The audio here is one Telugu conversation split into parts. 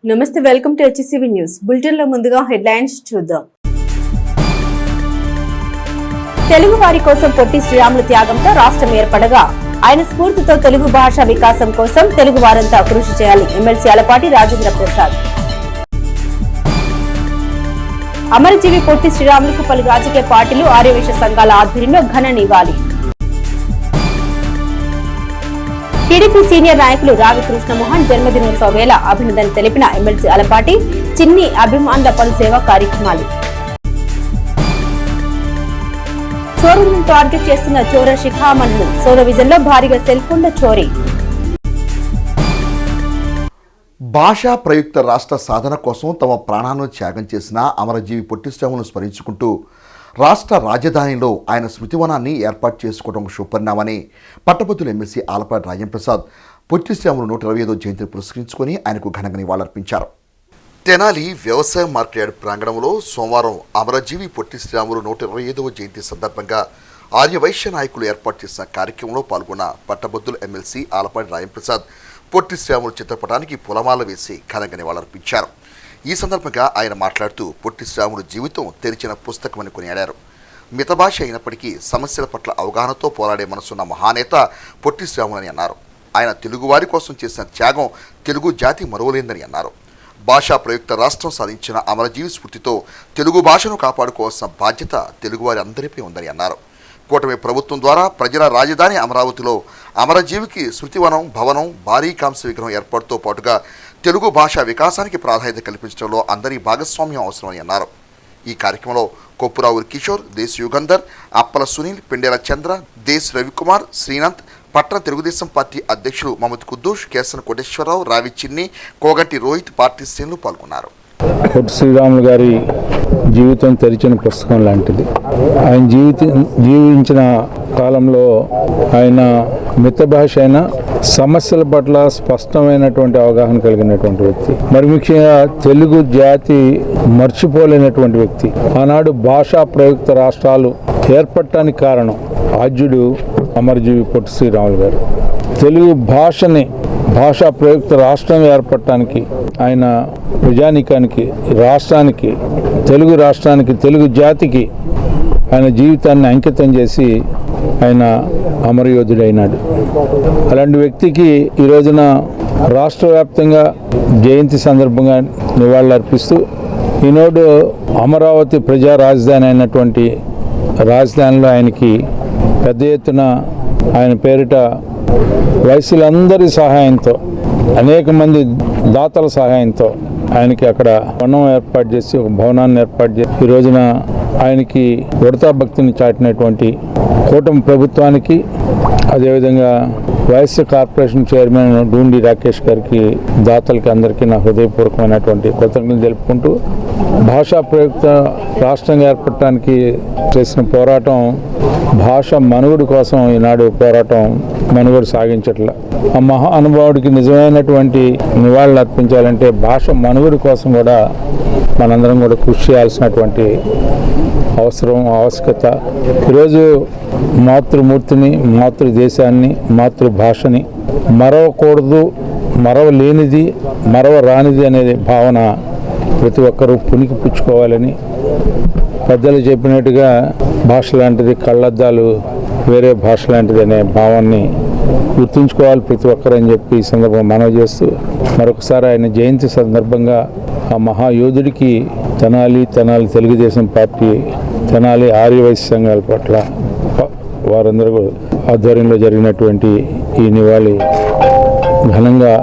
నమస్తే, welcome to HCV news bulletin లో ముందుగా హెడ్లైన్స్ చూద్దాం. తెలుగు వారి కోసం పొట్టి శ్రీరాములు త్యాగంతో రాష్ట్రం ఏర్పడగా ఆయన స్ఫూర్తితో తెలుగు భాష వికాసం కోసం తెలుగు వారంతా కృషి చేయాలి. ఎమ్మెల్సీ అలపాటి రాజేంద్ర ప్రసాద్. అమరజీవి పొట్టి శ్రీరాములకు పలు రాజకీయ పార్టీలు ఆర్యవైశ్య సంఘాల ఆధ్వర్యంలో ఘన నివాళి. టీడీపీ సీనియర్ నాయకులు రావి కృష్ణమోహన్ జన్మదినోత్సవ వేళ అభినందనలు తెలిపిన ఎమ్మెల్సీ అలపాటి. చిన్ని అభిమానుల పలు సేవా కార్యక్రమాలు. చోరులను టార్గెట్ చేస్తున్న చోర శిఖామణులు. సోలో విజన్ లో భారీగా సెల్ ఫోన్ల చోరీ. భాషా ప్రయుక్త రాష్ట్ర సాధన కోసం తమ ప్రాణాలను త్యాగం చేసిన అమరజీవి పొట్టి శ్రీరాములను స్మరించుకుంటూ రాష్ట్ర రాజధానిలో ఆయన స్మృతివనాన్ని ఏర్పాటు చేసుకోవడం శుభపరిణామని పట్టభద్రుల ఎమ్మెల్సీ ఆలపాటి రాజేంద్ర ప్రసాద్ పొట్టి శ్రీరాములు 125వ జయంతిని పురస్కరించుకొని ఆయనకు ఘనంగా నివాళులర్పించారు. తెనాలి వ్యవసాయ మార్కెట్ ప్రాంగణంలో సోమవారం అమరజీవి పొట్టి శ్రీరాములు 125వ జయంతి సందర్భంగా ఆర్యవైశ్య నాయకులు ఏర్పాటు చేసిన కార్యక్రమంలో పాల్గొన్న పట్టభద్రుల ఎమ్మెల్సీ ఆలపాటి రాజేంద్ర ప్రసాద్ పొట్టి శ్రీరాములు చిత్రపటానికి పూలమాల వేసి ఘనంగా నివాళులర్పించారు. ఈ సందర్భంగా ఆయన మాట్లాడుతూ పొట్టి శ్రీరాములు జీవితం తెరిచిన పుస్తకమని కొనియాడారు. మితభాష అయినప్పటికీ సమస్యల పట్ల అవగాహనతో పోరాడే మనసున్న మహానేత పొట్టి శ్రీరాములు అని అన్నారు. ఆయన తెలుగువారి కోసం చేసిన త్యాగం తెలుగు జాతి మరువలేందని అన్నారు. భాషా ప్రయుక్త రాష్ట్రం సాధించిన అమరజీవి స్ఫూర్తితో తెలుగు భాషను కాపాడుకోవాల్సిన బాధ్యత తెలుగువారి అందరిపై ఉందని అన్నారు. కూటమి ప్రభుత్వం ద్వారా ప్రజల రాజధాని అమరావతిలో అమరజీవికి స్మృతివనం, భవనం, భారీ కాంస్య విగ్రహం ఏర్పాటుతో పాటుగా తెలుగు భాషా వికాసానికి ప్రాధాన్యత కల్పించడంలో అందరి భాగస్వామ్యం అవసరమని అన్నారు. ఈ కార్యక్రమంలో కొప్పురావు కిషోర్, దేశ్ యుగంధర్, అప్పల సునీల్, పెండేల చంద్ర, దేశ్ రవికుమార్, శ్రీనాథ్, పట్టణ తెలుగుదేశం పార్టీ అధ్యక్షులు మహమ్మద్ కుద్దూష్, కేసన కోటేశ్వరరావు, రావి చిన్ని, కోగంటి రోహిత్ పార్టీ శ్రేణులు పాల్గొన్నారు. పొట్టి శ్రీరాములు గారి జీవితం తెరిచిన పుస్తకం లాంటిది. ఆయన జీవించిన కాలంలో ఆయన మిత భాష అయిన సమస్యల పట్ల స్పష్టమైనటువంటి అవగాహన కలిగినటువంటి వ్యక్తి. మరి ముఖ్యంగా తెలుగు జాతి మర్చిపోలేనటువంటి వ్యక్తి. ఆనాడు భాషా ప్రయుక్త రాష్ట్రాలు ఏర్పడటానికి కారణం ఆద్యుడు అమరజీవి పొట్టి శ్రీరాములు గారు. తెలుగు భాషని భాషా ప్రయుక్త రాష్ట్రం ఏర్పడటానికి ఆయన ప్రజానీకానికి, రాష్ట్రానికి, తెలుగు రాష్ట్రానికి, తెలుగు జాతికి ఆయన జీవితాన్ని అంకితం చేసి ఆయన అమరయోధుడైనాడు. అలాంటి వ్యక్తికి ఈ రోజున రాష్ట్ర వ్యాప్తంగా జయంతి సందర్భంగా నివాళులర్పిస్తూ ఈనాడు అమరావతి ప్రజా రాజధాని అయినటువంటి రాజధానిలో ఆయనకి పెద్ద ఎత్తున ఆయన పేరిట వయసులందరి సహాయంతో, అనేక మంది దాతల సహాయంతో ఆయనకి అక్కడ వనం ఏర్పాటు చేసి, ఒక భవనాన్ని ఏర్పాటు చేసి ఈ రోజున ఆయనకి ఉడతా భక్తిని చాటినటువంటి కూటమి ప్రభుత్వానికి, అదేవిధంగా వైఎస్ఆర్ కార్పొరేషన్ చైర్మన్ డూండి రాకేష్ గారికి, దాతలకి అందరికీ నా హృదయపూర్వకమైనటువంటి కృతజ్ఞతలు తెలుపుకుంటూ, భాషా ప్రయుక్త రాష్ట్రంగా ఏర్పడటానికి చేసిన పోరాటం, భాష మనుగడ కోసం ఈనాడు పోరాటం మనుగడ సాగించట్ల. ఆ మహా అనుభావుడికి నిజమైనటువంటి నివాళులు అర్పించాలంటే భాష మనుగడ కోసం కూడా మనందరం కూడా కృషి చేయాల్సినటువంటి అవసరం, ఆవశ్యకత. ఈరోజు మాతృమూర్తిని, మాతృదేశాన్ని, మాతృభాషని మరవకూడదు, మరవలేనిది, మరవరానిది అనే భావన ప్రతి ఒక్కరూ పునికి పుచ్చుకోవాలని, పెద్దలు చెప్పినట్టుగా భాష లాంటిది కళ్ళద్దాలు వేరే భాష లాంటిది అనే భావాన్ని గుర్తుంచుకోవాలి ప్రతి ఒక్కరని చెప్పి ఈ సందర్భంగా మనవి చేస్తూ, మరొకసారి ఆయన జయంతి సందర్భంగా ఆ మహాయోధుడికి తెనాలి తెలుగుదేశం పార్టీ, తెనాలి ఆర్యవైశ్య సంఘాల పట్ల వారందరూ ఆధ్వర్యంలో జరిగినటువంటి ఈ నివాళి ఘనంగా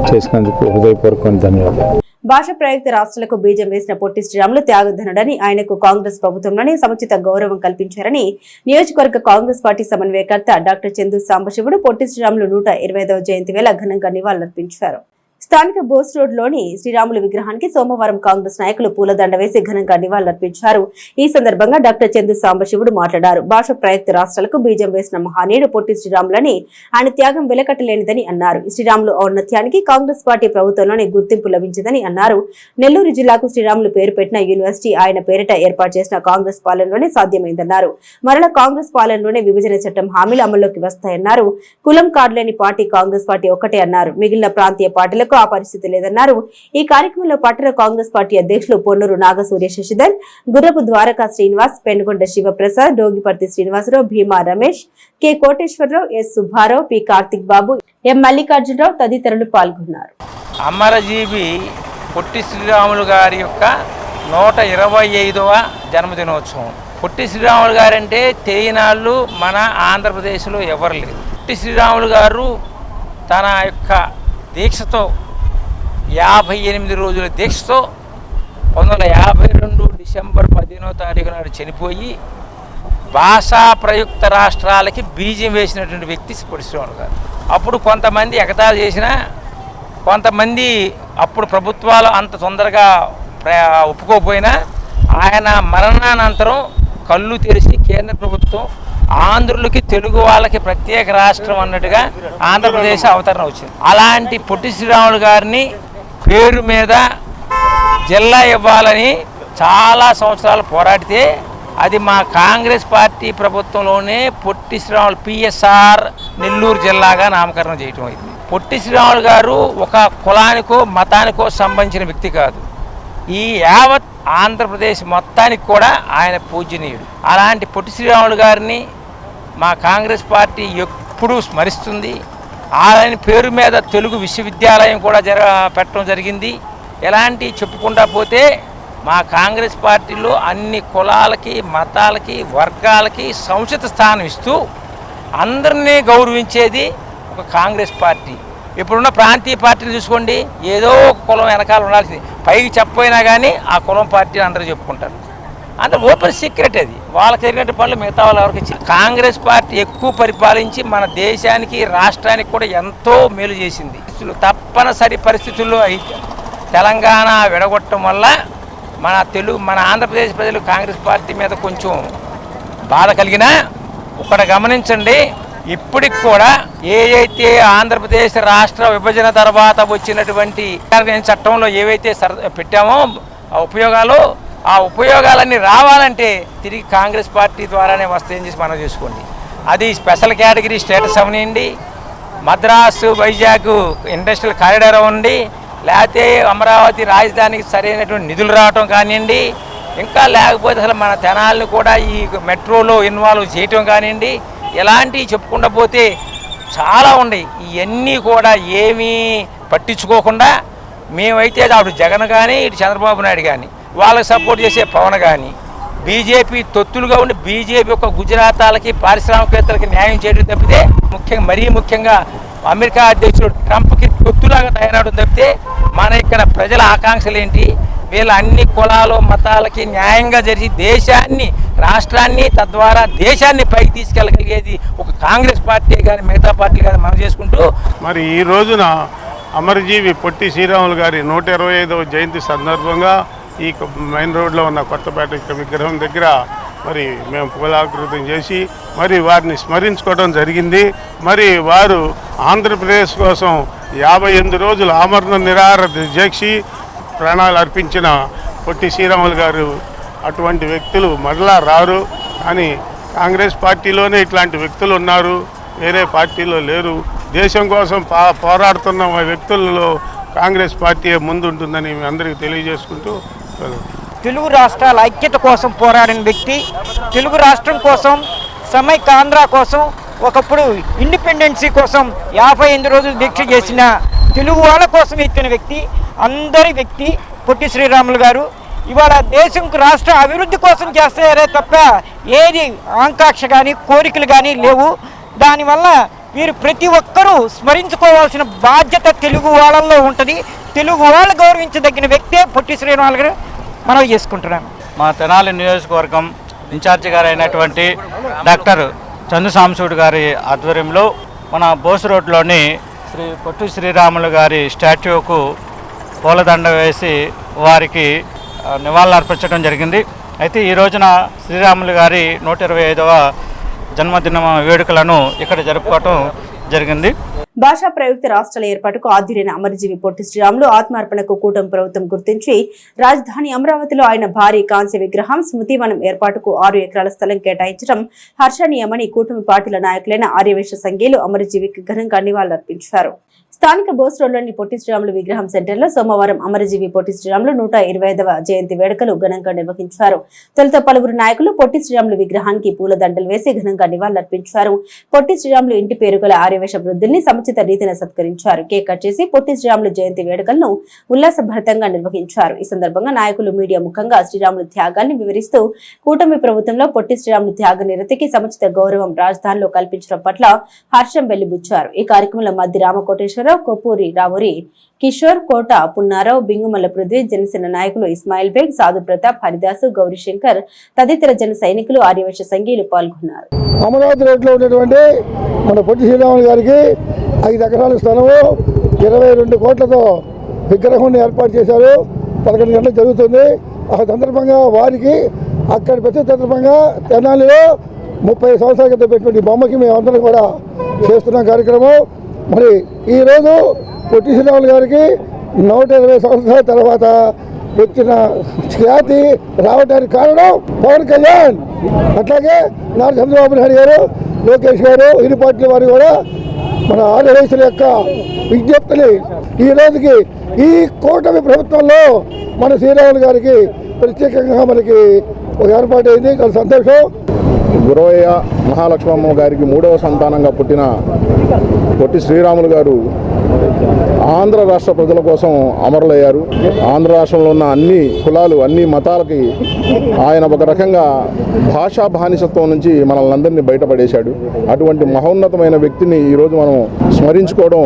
చేసినందుకు హృదయపూర్వకమైన ధన్యవాదాలు. భాష ప్రయుక్త రాష్ట్రాలకు బీజం వేసిన పొట్టి శ్రీరాములు త్యాగధనుడని, ఆయనకు కాంగ్రెస్ ప్రభుత్వంలోనే సముచిత గౌరవం కల్పించారని నియోజకవర్గ కాంగ్రెస్ పార్టీ సమన్వయకర్త డాక్టర్ చందు సాంబశివుడు పొట్టి శ్రీరాములు 125వ జయంతి వేళ ఘనంగా నివాళులర్పించారు. స్థానిక బోస్ రోడ్ లోని శ్రీరాములు విగ్రహానికి సోమవారం కాంగ్రెస్ నాయకులు పూలదండ వేసి ఘనంగా నివాళులర్పించారు. ఈ సందర్భంగా డాక్టర్ చందు సాంబశివుడు మాట్లాడారు. భాష ప్రయుక్త రాష్ట్రాలకు బీజం వేసిన మహానీయుడు పొట్టి శ్రీరాములని, ఆయన త్యాగం వెలకట్టలేనిదని అన్నారు. శ్రీరాములు ఔన్నత్యానికి కాంగ్రెస్ పార్టీ ప్రభుత్వంలోనే గుర్తింపు లభించిందని అన్నారు. నెల్లూరు జిల్లాకు శ్రీరాములు పేరు పెట్టిన యూనివర్సిటీ ఆయన పేరిట ఏర్పాటు చేసిన కాంగ్రెస్ పాలనలోనే సాధ్యమైందన్నారు. మరలా కాంగ్రెస్ పాలనలోనే విభజన చట్టం హామీలు అమల్లోకి వస్తాయన్నారు. కులం కార్డు లేని పార్టీ కాంగ్రెస్ పార్టీ ఒక్కటే అన్నారు. మిగిలిన ప్రాంతీయ పార్టీలకు ఆ పరిస్థితి లేదన్నారు. ఈ కార్యక్రమంలో పట్టణ కాంగ్రెస్ పార్టీ అధ్యక్షులు Ponnuru Nagasurya Shashidhar, Gurrapu Dwaraka Srinivas, Penugonda Shivaprasad, Dogiparthi Srinivasarao, Bhima Ramesh, K Koteswararao, S Subbarao, P Karthik Babu, M Mallikarjunarao తదితరులు పాల్గొన్నారు. అమరజీవి పొట్టి శ్రీరాములు గారి యొక్క 125వ జన్మదినోత్సవం. పొట్టి శ్రీరాములు గారు అంటే తెలియనాళ్ళు మన ఆంధ్రప్రదేశ్లో ఎవరు లేరు. పొట్టి శ్రీరాములు గారు తన యొక్క దీక్షతో 58 రోజుల దీక్షతో 1952 డిసెంబర్ 15వ తారీఖు నాడు చనిపోయి భాషా ప్రయుక్త రాష్ట్రాలకి బీజం వేసినటువంటి వ్యక్తి పొట్టి శ్రీరాములు గారు. అప్పుడు కొంతమంది ఎగతాళి చేసినా, కొంతమంది అప్పుడు ప్రభుత్వాలు అంత తొందరగా ఒప్పుకోకపోయినా ఆయన మరణానంతరం కళ్ళు తెరిచి కేంద్ర ప్రభుత్వం ఆంధ్రులకి తెలుగు వాళ్ళకి ప్రత్యేక రాష్ట్రం అన్నట్టుగా ఆంధ్రప్రదేశ్ అవతరణ వచ్చింది. అలాంటి పొట్టి శ్రీరాములు గారిని పేరు మీద జిల్లా ఇవ్వాలని చాలా సంవత్సరాలు పోరాడితే అది మా కాంగ్రెస్ పార్టీ ప్రభుత్వంలోనే పొట్టి శ్రీరాములు పిఎస్ఆర్ నెల్లూరు జిల్లాగా నామకరణం చేయటం అయింది. పొట్టి శ్రీరాములు గారు ఒక కులానికో మతానికో సంబంధించిన వ్యక్తి కాదు. ఈ యావత్ ఆంధ్రప్రదేశ్ మొత్తానికి కూడా ఆయన పూజనీయుడు. అలాంటి పొట్టి శ్రీరాములు గారిని మా కాంగ్రెస్ పార్టీ ఎప్పుడూ స్మరిస్తుంది. ఆయన పేరు మీద తెలుగు విశ్వవిద్యాలయం కూడా పెట్టడం జరిగింది. ఎలాంటి చెప్పుకుంటా పోతే మా కాంగ్రెస్ పార్టీలో అన్ని కులాలకి మతాలకి వర్గాలకి సముచిత స్థానం ఇస్తూ అందరినీ గౌరవించేది ఒక కాంగ్రెస్ పార్టీ. ఇప్పుడున్న ప్రాంతీయ పార్టీలు చూసుకోండి, ఏదో ఒక కులం వెనకాల ఉండాల్సింది. పైకి చెప్పపోయినా కానీ ఆ కులం పార్టీ అందరూ చెప్పుకుంటారు. అంత ఓపెన్ సీక్రెట్ అది. వాళ్ళకి జరిగినట్టు పనులు మిగతా వాళ్ళు ఎవరికి. కాంగ్రెస్ పార్టీ ఎక్కువ పరిపాలించి మన దేశానికి రాష్ట్రానికి కూడా ఎంతో మేలు చేసింది. తప్పనిసరి పరిస్థితుల్లో అయితే తెలంగాణ విడగొట్టడం వల్ల మన ఆంధ్రప్రదేశ్ ప్రజలు కాంగ్రెస్ పార్టీ మీద కొంచెం బాధ కలిగినా ఒకటి గమనించండి, ఇప్పటికి కూడా ఏదైతే ఆంధ్రప్రదేశ్ రాష్ట్ర విభజన తర్వాత వచ్చినటువంటి చట్టంలో ఏవైతే పెట్టామో ఆ ఉపయోగాలన్నీ రావాలంటే తిరిగి కాంగ్రెస్ పార్టీ ద్వారానే వస్తాయని చేసి మనం చేసుకోండి. అది స్పెషల్ కేటగిరీ స్టేటస్ అవనివ్వండి, మద్రాసు వైజాగ్ ఇండస్ట్రియల్ కారిడార్ అవ్వండి, లేకపోతే అమరావతి రాజధానికి సరైనటువంటి నిధులు రావటం కానివ్వండి, ఇంకా లేకపోతే అసలు మన తెనాలను కూడా ఈ మెట్రోలో ఇన్వాల్వ్ చేయటం కానివ్వండి, ఇలాంటివి చెప్పుకుంటూ పోతే చాలా ఉన్నాయి. ఇవన్నీ కూడా ఏమీ పట్టించుకోకుండా మేమైతే అప్పుడు జగన్ కానీ ఇటు చంద్రబాబు నాయుడు కానీ వాళ్ళకి సపోర్ట్ చేసే పవన్ కానీ బీజేపీ తొత్తులుగా ఉండి బీజేపీ యొక్క గుజరాతాలకి పారిశ్రామికవేత్తలకి న్యాయం చేయడం తప్పితే మరీ ముఖ్యంగా అమెరికా అధ్యక్షుడు ట్రంప్కి తొత్తులాగా తయారవడం తప్పితే మన ఇక్కడ ప్రజల ఆకాంక్షలు ఏంటి? వీళ్ళ అన్ని కులాలు మతాలకి న్యాయంగా జరిగి దేశాన్ని రాష్ట్రాన్ని తద్వారా దేశాన్ని పైకి తీసుకెళ్ళగలిగేది ఒక కాంగ్రెస్ పార్టీ కానీ మిగతా పార్టీలు కానీ మనం చేసుకుంటూ మరి ఈ రోజున అమరజీవి పొట్టి శ్రీరాములు గారి 125వ జయంతి సందర్భంగా ఈ మెయిన్ రోడ్లో ఉన్న కొత్తపేట విగ్రహం దగ్గర మరి మేము పూలాకృతం చేసి మరి వారిని స్మరించుకోవడం జరిగింది. మరి వారు ఆంధ్రప్రదేశ్ కోసం 58 రోజులు ఆమరణ నిరాహార దీక్ష ప్రాణాలు అర్పించిన పొట్టి శ్రీరాములు గారు అటువంటి వ్యక్తులు మరలా రారు. కానీ కాంగ్రెస్ పార్టీలోనే ఇట్లాంటి వ్యక్తులు ఉన్నారు, వేరే పార్టీలో లేరు. దేశం కోసం పోరాడుతున్న వ్యక్తులలో కాంగ్రెస్ పార్టీ ముందుంటుందని అందరికీ తెలియజేసుకుంటూ తెలుగు రాష్ట్రాల ఐక్యత కోసం పోరాడిన వ్యక్తి, తెలుగు రాష్ట్రం కోసం, సమైక్యాంధ్ర కోసం, ఒకప్పుడు ఇండిపెండెన్సీ కోసం 58 రోజులు దీక్ష చేసిన తెలుగు వాళ్ళ కోసం ఎత్తిన వ్యక్తి, అందరి వ్యక్తి పొట్టి శ్రీరాములు గారు. ఇవాళ దేశం రాష్ట్ర అభివృద్ధి కోసం చేస్తారే తప్ప ఏది ఆకాంక్ష కానీ కోరికలు కానీ లేవు. దానివల్ల వీరు ప్రతి ఒక్కరూ స్మరించుకోవాల్సిన బాధ్యత తెలుగు వాళ్ళల్లో ఉంటుంది. తెలుగు వాళ్ళు గౌరవించదగిన వ్యక్తే పొట్టి శ్రీరాములు గారు మనం చేసుకుంటున్నాం. మా తెనాలి నియోజకవర్గం ఇన్ఛార్జి గారు అయినటువంటి డాక్టర్ చందు సాంబశివుడు గారి ఆధ్వర్యంలో మన బోసు రోడ్లోని శ్రీ పొట్టి శ్రీరాములు గారి స్టాట్యూకు పూలదండ వేసి వారికి నివాళులు అర్పించడం జరిగింది. అయితే ఈ రోజున శ్రీరాములు గారి 125వ జన్మదిన వేడుకలను ఇక్కడ జరుపుకోవటం జరిగింది. భాషా ప్రయుక్త రాష్ట్రాల ఏర్పాటుకు ఆద్యుడైన అమరజీవి పొట్టి శ్రీరాములు ఆత్మార్పణకు కూటమి ప్రభుత్వం గుర్తించి రాజధాని అమరావతిలో ఆయన భారీ కాంస్య విగ్రహం స్మృతివనం ఏర్పాటుకు 6 ఎకరాల స్థలం కేటాయించడం హర్షణీయమని కూటమి పార్టీల నాయకులైన ఆర్యవైశ్య సంఘీయులు అమరజీవికి ఘనంగా నివాళులర్పించారు. స్థానిక బోస్ రోడ్లోని పొట్టి శ్రీరాములు విగ్రహం సెంటర్లో సోమవారం అమరజీవి పొట్టి శ్రీరాములు 125వ జయంతి వేడుకలు ఘనంగా నిర్వహించారు. తొలుత పలువురు నాయకులు పొట్టి శ్రీరాములు విగ్రహానికి పూలదండలు వేసి ఘనంగా నివాళులర్పించారు. పొట్టి శ్రీరాములు ఇంటి పేరు గల ఆర్యవైశ్య వృద్ధుల్ని సముచిత రీతిన సత్కరించారు. కేక్ కట్ చేసి పొట్టి శ్రీరాములు జయంతి వేడుకలను ఉల్లాసభరితంగా నిర్వహించారు. ఈ సందర్భంగా నాయకులు మీడియా ముఖంగా శ్రీరాములు త్యాగాన్ని వివరిస్తూ కూటమి ప్రభుత్వంలో పొట్టి శ్రీరాములు త్యాగ నిరతికి సముచిత గౌరవం రాజధానిలో కల్పించడం పట్ల హర్షం వెల్లిబుచ్చారు. ఈ కార్యక్రమంలో మద్ది రామకోటేశ్వర, కొప్పూరి రావురి కిషోర్, కోట పున్నారావు, బింగుమల్ల పృథ్వీ, జనసేన నాయకులు ఇస్మాయిల్ బేగ్, సాధు ప్రతాప్, హరిదాసు, గౌరీశంకర్ తదితర జన సైనికులు ఆర్యవైశ్య సంఘీయులు పాల్గొన్నారు. అమరావతి రోడ్లో ఉన్నటువంటి మన పొట్టి శ్రీరాములు గారికి 5 ఎకరాల స్థలము 22 కోట్లతో విగ్రహం ఏర్పాటు చేశారు. 11 గంటలు జరుగుతుంది. ఆ సందర్భంగా వారికి అక్కడ ప్రతి సందర్భంగా తెనాలిలో 30 సంవత్సరాల క్రితం పెట్టినటువంటి బొమ్మకి మేమందరం కూడా చేస్తున్న కార్యక్రమం. మరి ఈరోజు పొట్టి శ్రీరాములు గారికి 120 సంవత్సరాల తర్వాత వచ్చిన ఖ్యాతి రావడానికి కారణం పవన్ కళ్యాణ్, అట్లాగే నారా చంద్రబాబు నాయుడు గారు, లోకేష్ గారు, ఇరు పార్టీల వారు కూడా మన ఆర్యవైశ్యుల యొక్క విజ్ఞప్తిని ఈ రోజుకి ఈ కూటమి ప్రభుత్వంలో మన శ్రీరాములు గారికి ప్రత్యేకంగా మనకి ఒక ఏర్పాటు అయింది. చాలా సంతోషం. గురవయ్య మహాలక్ష్మమ్మ గారికి 3వ సంతానంగా పుట్టిన పొట్టి శ్రీరాములు గారు ఆంధ్ర రాష్ట్ర ప్రజల కోసం అమరులయ్యారు. ఆంధ్ర రాష్ట్రంలో ఉన్న అన్ని కులాలు, అన్ని మతాలకి ఆయన ఒక రకంగా భాషా బానిసత్వం నుంచి మనల్ని అందరినీ బయటపడేశాడు. అటువంటి మహోన్నతమైన వ్యక్తిని ఈరోజు మనం స్మరించుకోవడం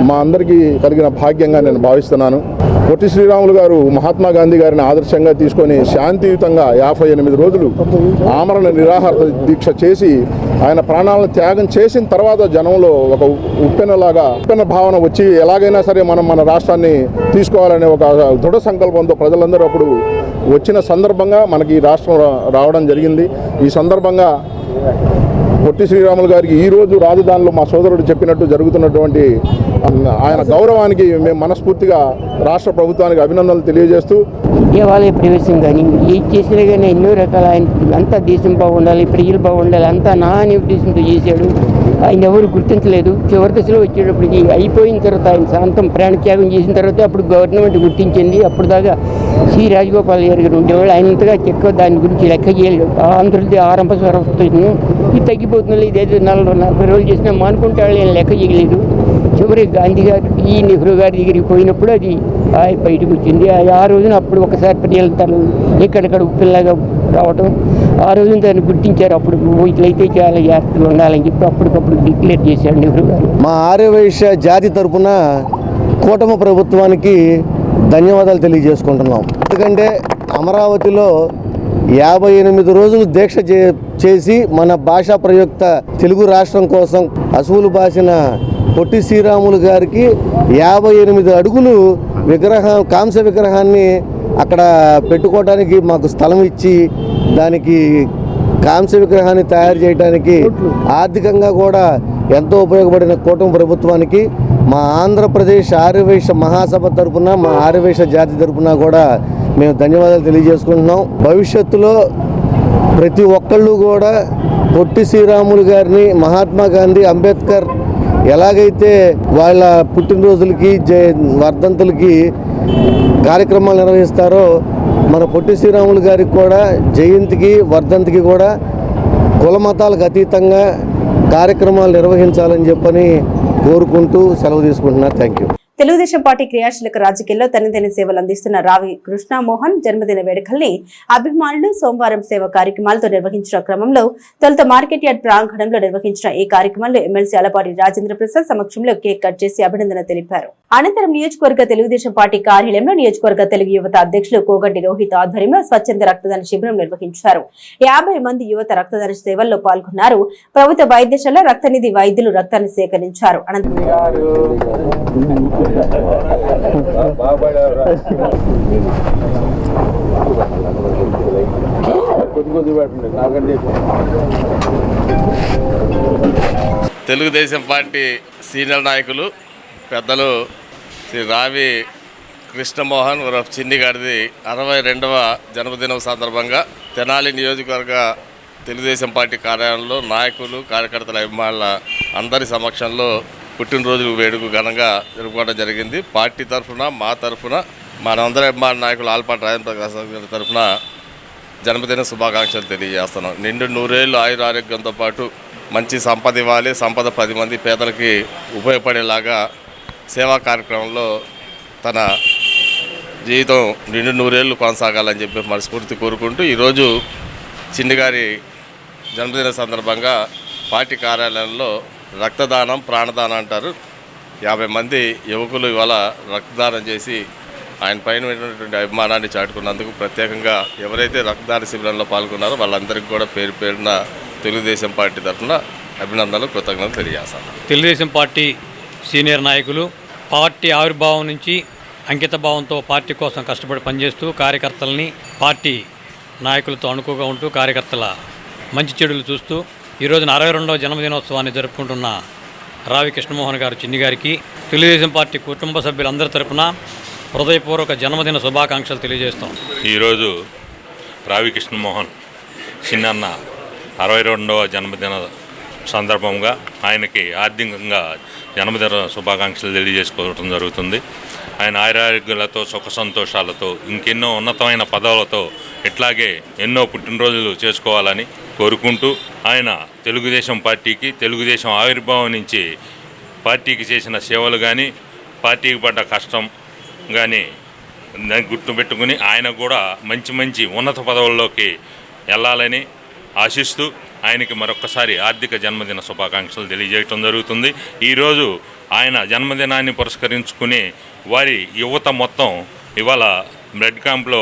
మా అందరికీ కలిగిన భాగ్యంగా నేను భావిస్తున్నాను. పొట్టి శ్రీరాములు గారు మహాత్మా గాంధీ గారిని ఆదర్శంగా తీసుకొని శాంతియుతంగా 58 రోజులు ఆమరణ నిరాహార దీక్ష చేసి ఆయన ప్రాణాలను త్యాగం చేసిన తర్వాత జనంలో ఒక ఉప్పెన భావన వచ్చి ఎలాగైనా సరే మనం మన రాష్ట్రాన్ని తీసుకోవాలనే ఒక దృఢ సంకల్పంతో ప్రజలందరూ అప్పుడు వచ్చిన సందర్భంగా మనకి ఈ రాష్ట్రం రావడం జరిగింది. ఈ సందర్భంగా పొట్టి శ్రీరాములు గారికి ఈరోజు రాజధానిలో మా సోదరుడు చెప్పినట్టు జరుగుతున్నటువంటి ఆయన గౌరవానికి మేము మనస్ఫూర్తిగా రాష్ట్ర ప్రభుత్వానికి అభినందనలు తెలియజేస్తూ, దేవాలయ ప్రవేశం కానీ ఏది చేసినా కానీ ఎన్నో రకాల ఆయన అంతా దేశం బాగుండాలి, ప్రజలు బాగుండాలి అంతా నా అనే ఉద్దేశంతో చేశాడు. ఆయన ఎవరు గుర్తించలేదు. చివరి దశలో వచ్చేటప్పటికి అయిపోయిన తర్వాత ఆయన శాంతం ప్రాణత్యాగం చేసిన తర్వాత అప్పుడు గవర్నమెంట్ గుర్తించింది. అప్పుడు దాకా సి రాజగోపాల్ గారు ఉండేవాళ్ళు. ఆయనంతగా ఎక్కువ దాని గురించి లెక్క చేయలేదు. ఆంధ్రులది ఆరంభ స్వరూపం ఇది తగ్గిపోతుంది. ఇదైతే 40 రోజులు చేసినా మానుకుంటే వాళ్ళు నేను లెక్క చేయలేదు. చివరి గాంధీ గారు ఈ నెహ్రూ గారి దగ్గరికి పోయినప్పుడు అది బయటకు వచ్చింది. ఆ రోజున అప్పుడు ఒకసారి ప్రజల తను ఎక్కడెక్కడ ఉప్పిల్లాగా రావటం ఆ రోజున దాన్ని గుర్తించారు. అప్పుడు ఇట్లయితే చాలా జాగ్రత్తగా ఉండాలని చెప్పి అప్పటికప్పుడు డిక్లేర్ చేశాడు నెహ్రూ గారు. మా ఆర్యవైశ్య జాతి తరపున కూటమి ప్రభుత్వానికి ధన్యవాదాలు తెలియజేసుకుంటున్నాం. ఎందుకంటే అమరావతిలో 58 రోజులు దీక్ష చేసి మన భాషా ప్రయుక్త తెలుగు రాష్ట్రం కోసం అసువులు బాసిన పొట్టి శ్రీరాములు గారికి 58 అడుగులు విగ్రహం, కాంస్య విగ్రహాన్ని అక్కడ పెట్టుకోవడానికి మాకు స్థలం ఇచ్చి దానికి కాంస్య విగ్రహాన్ని తయారు చేయడానికి ఆర్థికంగా కూడా ఎంతో ఉపయోగపడిన కూటమి ప్రభుత్వానికి మా ఆంధ్రప్రదేశ్ ఆర్యవైశ్య మహాసభ తరపున, మా ఆర్యవైశ్య జాతి తరపున కూడా మేము ధన్యవాదాలు తెలియజేసుకుంటున్నాం. భవిష్యత్తులో ప్రతి ఒక్కళ్ళు కూడా పొట్టి శ్రీరాములు గారిని, మహాత్మా గాంధీ, అంబేద్కర్ ఎలాగైతే వాళ్ళ పుట్టినరోజులకి వర్ధంతులకి కార్యక్రమాలు నిర్వహిస్తారో మన పొట్టి శ్రీరాములు గారికి కూడా జయంతికి, వర్ధంతికి కూడా కుల మతాలకు అతీతంగా కార్యక్రమాలు నిర్వహించాలని చెప్పని కోరుకుంటూ సెలవు తీసుకుంటున్నారు. Thank you. తెలుగుదేశం పార్టీ క్రియాశీలక రాజకీయాల్లో తనదైన సేవలు అందిస్తున్న రావి కృష్ణమోహన్ జన్మదిన వేడుకల్ని అభిమానులు సోమవారం సేవా కార్యక్రమాలతో నిర్వహించిన క్రమంలో తొలుత మార్కెట్ యార్డ్ ప్రాంగణంలో నిర్వహించిన ఈ కార్యక్రమంలో ఎమ్మెల్సీ అలపాటి రాజేంద్ర ప్రసాద్ సమక్షంలో కేక్ కట్ చేసి అభినందన తెలిపారు. అనంతరం నియోజకవర్గ తెలుగుదేశం పార్టీ కార్యాలయంలో నియోజకవర్గ తెలుగు యువత అధ్యక్షులు కోగంటి రోహిత్ ఆధ్వర్యంలో స్వచ్ఛంద రక్తదాన శిబిరం నిర్వహించారు. 50 మంది యువత రక్తదాన సేవల్లో పాల్గొన్నారు. ప్రభుత్వ వైద్యశాల రక్తనిధి వైద్యులు రక్తాన్ని సేకరించారు. అనంతరం తెలుగుదేశం పార్టీ సీనియర్ నాయకులు పెద్దలు శ్రీ రావి కృష్ణమోహన్ ఉరఫ్ చిన్ని గారిది 62వ జన్మదినం సందర్భంగా తెనాలి నియోజకవర్గ తెలుగుదేశం పార్టీ కార్యాలయంలో నాయకులు కార్యకర్తల అభిమానుల అందరి సమక్షంలో పుట్టినరోజు వేడుక ఘనంగా జరుపుకోవడం జరిగింది. పార్టీ తరఫున మా తరఫున మనందరి అభిమాన నాయకులు ఆల్పాటి రాజేంద్ర ప్రసాద్ గారి తరఫున జన్మదిన శుభాకాంక్షలు తెలియజేస్తున్నాం. నిండు 100 ఏళ్ళు ఆయురారోగ్యంతో పాటు మంచి సంపద ఇవ్వాలి, సంపద 10 మంది పేదలకి ఉపయోగపడేలాగా సేవా కార్యక్రమంలో తన జీవితం నిండు 100 ఏళ్ళు కొనసాగాలని చెప్పి మనస్ఫూర్తి కోరుకుంటూ ఈరోజు చిన్నిగారి జన్మదిన సందర్భంగా పార్టీ కార్యాలయంలో రక్తదానం ప్రాణదానం అంటారు 50 మంది యువకులు ఇవాళ రక్తదానం చేసి ఆయన పైన ఉన్నటువంటి అభిమానాన్ని చాటుకున్నందుకు ప్రత్యేకంగా ఎవరైతే రక్తదాన శిబిరంలో పాల్గొన్నారో వాళ్ళందరికీ కూడా పేరు పేరున తెలుగుదేశం పార్టీ తరఫున అభినందనలు కృతజ్ఞతలు తెలియజేస్తాను. తెలుగుదేశం పార్టీ సీనియర్ నాయకులు పార్టీ ఆవిర్భావం నుంచి అంకిత భావంతో పార్టీ కోసం కష్టపడి పనిచేస్తూ కార్యకర్తలని పార్టీ నాయకులతో అనుకుగా ఉంటూ కార్యకర్తల మంచి చెడులు చూస్తూ ఈరోజున 62వ జన్మదినోత్సవాన్ని జరుపుకుంటున్న రావి కృష్ణమోహన్ గారు చిన్ని గారికి తెలుగుదేశం పార్టీ కుటుంబ సభ్యులందరి తరపున హృదయపూర్వక జన్మదిన శుభాకాంక్షలు తెలియజేస్తాం. ఈరోజు రావి కృష్ణమోహన్ చిన్నన్న 62వ జన్మదిన సందర్భంగా ఆయనకి ఆర్థికంగా జన్మదిన శుభాకాంక్షలు తెలియజేసుకోవడం జరుగుతుంది. ఆయన ఆరోగ్యాలతో సుఖ సంతోషాలతో ఇంకెన్నో ఉన్నతమైన పదవులతో ఇట్లాగే ఎన్నో పుట్టినరోజులు చేసుకోవాలని కోరుకుంటూ ఆయన తెలుగుదేశం పార్టీకి తెలుగుదేశం ఆవిర్భావం నుంచి పార్టీకి చేసిన సేవలు కానీ పార్టీకి పడ్డ కష్టం కానీ గుర్తుపెట్టుకుని ఆయన కూడా మంచి ఉన్నత పదవుల్లోకి వెళ్ళాలని ఆశిస్తూ ఆయనకి మరొక్కసారి ఆర్థిక జన్మదిన శుభాకాంక్షలు తెలియజేయటం జరుగుతుంది. ఈరోజు ఆయన జన్మదినాన్ని పురస్కరించుకుని వారి యువత మొత్తం ఇవాళ బ్లడ్ క్యాంప్లో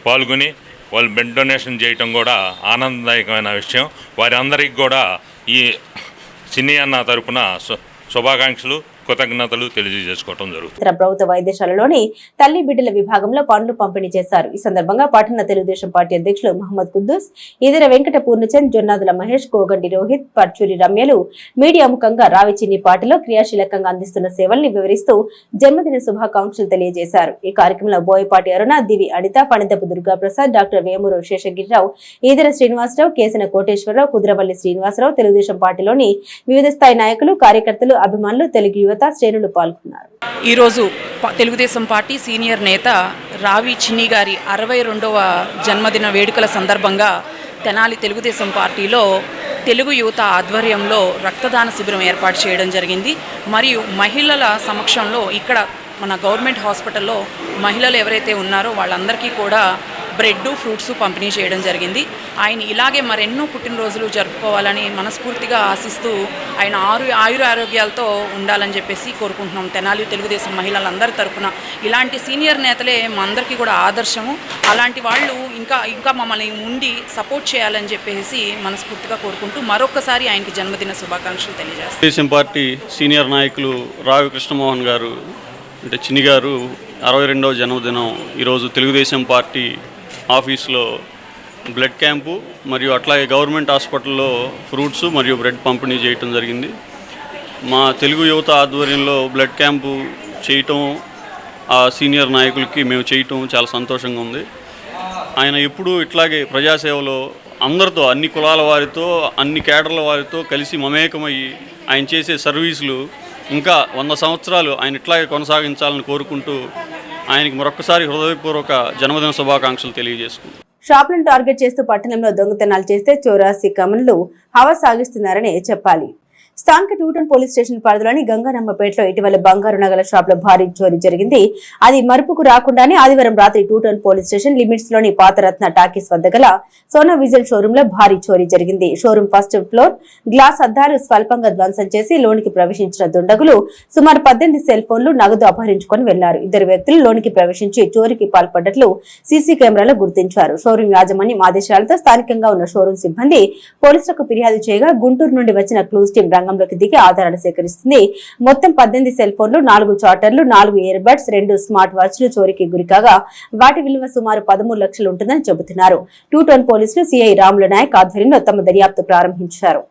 పాల్గొని వాళ్ళు బ్లడ్ డొనేషన్ చేయటం కూడా ఆనందదాయకమైన విషయం. వారి అందరికీ కూడా ఈ చిన్ని అన్న తరపున శుభాకాంక్షలు కృతజ్ఞతలు తెలియజేసుకోవడం జరుగుతుంది. ప్రభుత్వ వైద్యశాలలోని తల్లి బిడ్డల విభాగంలో పండ్లు పంపిణీ చేశారు. ఈ సందర్భంగా పట్టణ తెలుగుదేశం పార్టీ అధ్యక్షులు మహమ్మద్ కుద్దూస్, ఈదర వెంకట పూర్ణచంద్, జొన్నాదుల మహేష్, కోగండి రోహిత్, పర్చూరి రమ్యలు మీడియా ముఖంగా రావి చిన్ని పార్టీలో క్రియాశీలకంగా అందిస్తున్న సేవల్ని వివరిస్తూ జన్మదిన శుభాకాంక్షలు తెలియజేశారు. ఈ కార్యక్రమంలో బోయపాటి అరుణ, దివి అనిత, పణితపు దుర్గాప్రసాద్, డాక్టర్ వేమూరు శేషగిరిరావు, ఈదర శ్రీనివాసరావు, కేసన కోటేశ్వరరావు, కుద్రవల్లి శ్రీనివాసరావు, తెలుగుదేశం పార్టీలోని వివిధ స్థాయి నాయకులు, కార్యకర్తలు, అభిమానులు, తెలుగు యువత శ్రేణులు పాల్గొన్నారు. ఈరోజు తెలుగుదేశం పార్టీ సీనియర్ నేత రావి చిన్ని గారి 62వ జన్మదిన వేడుకల సందర్భంగా తెనాలి తెలుగుదేశం పార్టీలో తెలుగు యువత ఆధ్వర్యంలో రక్తదాన శిబిరం ఏర్పాటు చేయడం జరిగింది. మరియు మహిళల సమక్షంలో ఇక్కడ మన గవర్నమెంట్ హాస్పిటల్లో మహిళలు ఎవరైతే ఉన్నారో వాళ్ళందరికీ కూడా బ్రెడ్, ఫ్రూట్స్ పంపిణీ చేయడం జరిగింది. ఆయన ఇలాగే మరెన్నో పుట్టినరోజులు జరుపుకోవాలని మనస్ఫూర్తిగా ఆశిస్తూ ఆయన ఆరోగ్యాలతో ఉండాలని చెప్పేసి కోరుకుంటున్నాం. తెనాలి తెలుగుదేశం మహిళలందరి తరఫున ఇలాంటి సీనియర్ నేతలే మా అందరికీ కూడా ఆదర్శము. అలాంటి వాళ్ళు ఇంకా మమ్మల్ని ఉండి సపోర్ట్ చేయాలని చెప్పేసి మనస్ఫూర్తిగా కోరుకుంటూ మరొకసారి ఆయనకి జన్మదిన శుభాకాంక్షలు తెలియజేస్తాం. తెలుగుదేశం పార్టీ సీనియర్ నాయకులు రావి కృష్ణమోహన్ గారు అంటే చిన్ని గారు 62వ జన్మదినం ఈరోజు తెలుగుదేశం పార్టీ ఆఫీస్లో బ్లడ్ క్యాంపు మరియు అట్లాగే గవర్నమెంట్ హాస్పిటల్లో ఫ్రూట్స్ మరియు బ్రెడ్ పంపిణీ చేయటం జరిగింది. మా తెలుగు యువత ఆధ్వర్యంలో బ్లడ్ క్యాంపు చేయటం ఆ సీనియర్ నాయకులకి మేము చేయటం చాలా సంతోషంగా ఉంది. ఆయన ఎప్పుడూ ఇట్లాగే ప్రజాసేవలో అందరితో అన్ని కులాల వారితో అన్ని కేడర్ల వారితో కలిసి మమేకమయ్యి ఆయన చేసే సర్వీసులు ఇంకా 100 సంవత్సరాలు ఆయన ఇట్లాగే కొనసాగించాలని కోరుకుంటూ ఆయనకి మరొకసారి హృదయపూర్వక జన్మదిన శుభాకాంక్షలు తెలియజేసుకుంటాం. షాపులను టార్గెట్ చేస్తూ పట్టణంలో దొంగతనాలు చేస్తే చౌరాసి కమన్లు హవా సాగిస్తున్నారని చెప్పాలి. స్థానిక టూటన్ పోలీస్ స్టేషన్ పరిధిలోని గంగానమ్మపేటలో ఇటీవల బంగారు నగల షాప్ లో భారీ చోరీ జరిగింది. అది మరుపుకు రాకుండానే ఆదివారం రాత్రి టూటన్ పోలీస్ స్టేషన్ లిమిట్స్ లోని పాతరత్న టాకీస్ వద్ద గల సోనా విజిల్ షోరూమ్ లో భారీ చోరీ జరిగింది. షోరూమ్ ఫస్ట్ ఫ్లోర్ గ్లాస్ అద్దాలు స్వల్పంగా ధ్వంసం చేసి లోనికి ప్రవేశించిన దుండగులు సుమారు 18 సెల్ ఫోన్లు, నగదు అపహరించుకొని వెళ్లారు. 2 వ్యక్తులు లోనికి ప్రవేశించి చోరీకి పాల్పడ్డట్లు సీసీ కెమెరాలో గుర్తించారు. షోరూమ్ యాజమాన్యం ఆదేశాలతో స్థానికంగా ఉన్న షోరూమ్ సిబ్బంది పోలీసులకు ఫిర్యాదు చేయగా గుంటూరు నుండి వచ్చిన క్లూస్ టీం రంగంలోకి దిగి ఆధారాలు సేకరిస్తుంది. మొత్తం 18 సెల్ ఫోన్లు, 4 చార్టర్లు, 4 ఇయర్ బడ్స్, 2 స్మార్ట్ వాచ్లు చోరీకి గురికాగా వాటి విలువ సుమారు 13 లక్షలు ఉంటుందని చెబుతున్నారు. టూటౌన్ పోలీసులు సిఐ రాముల నాయక్ ఆధ్వర్యంలో తమ దర్యాప్తు ప్రారంభించారు.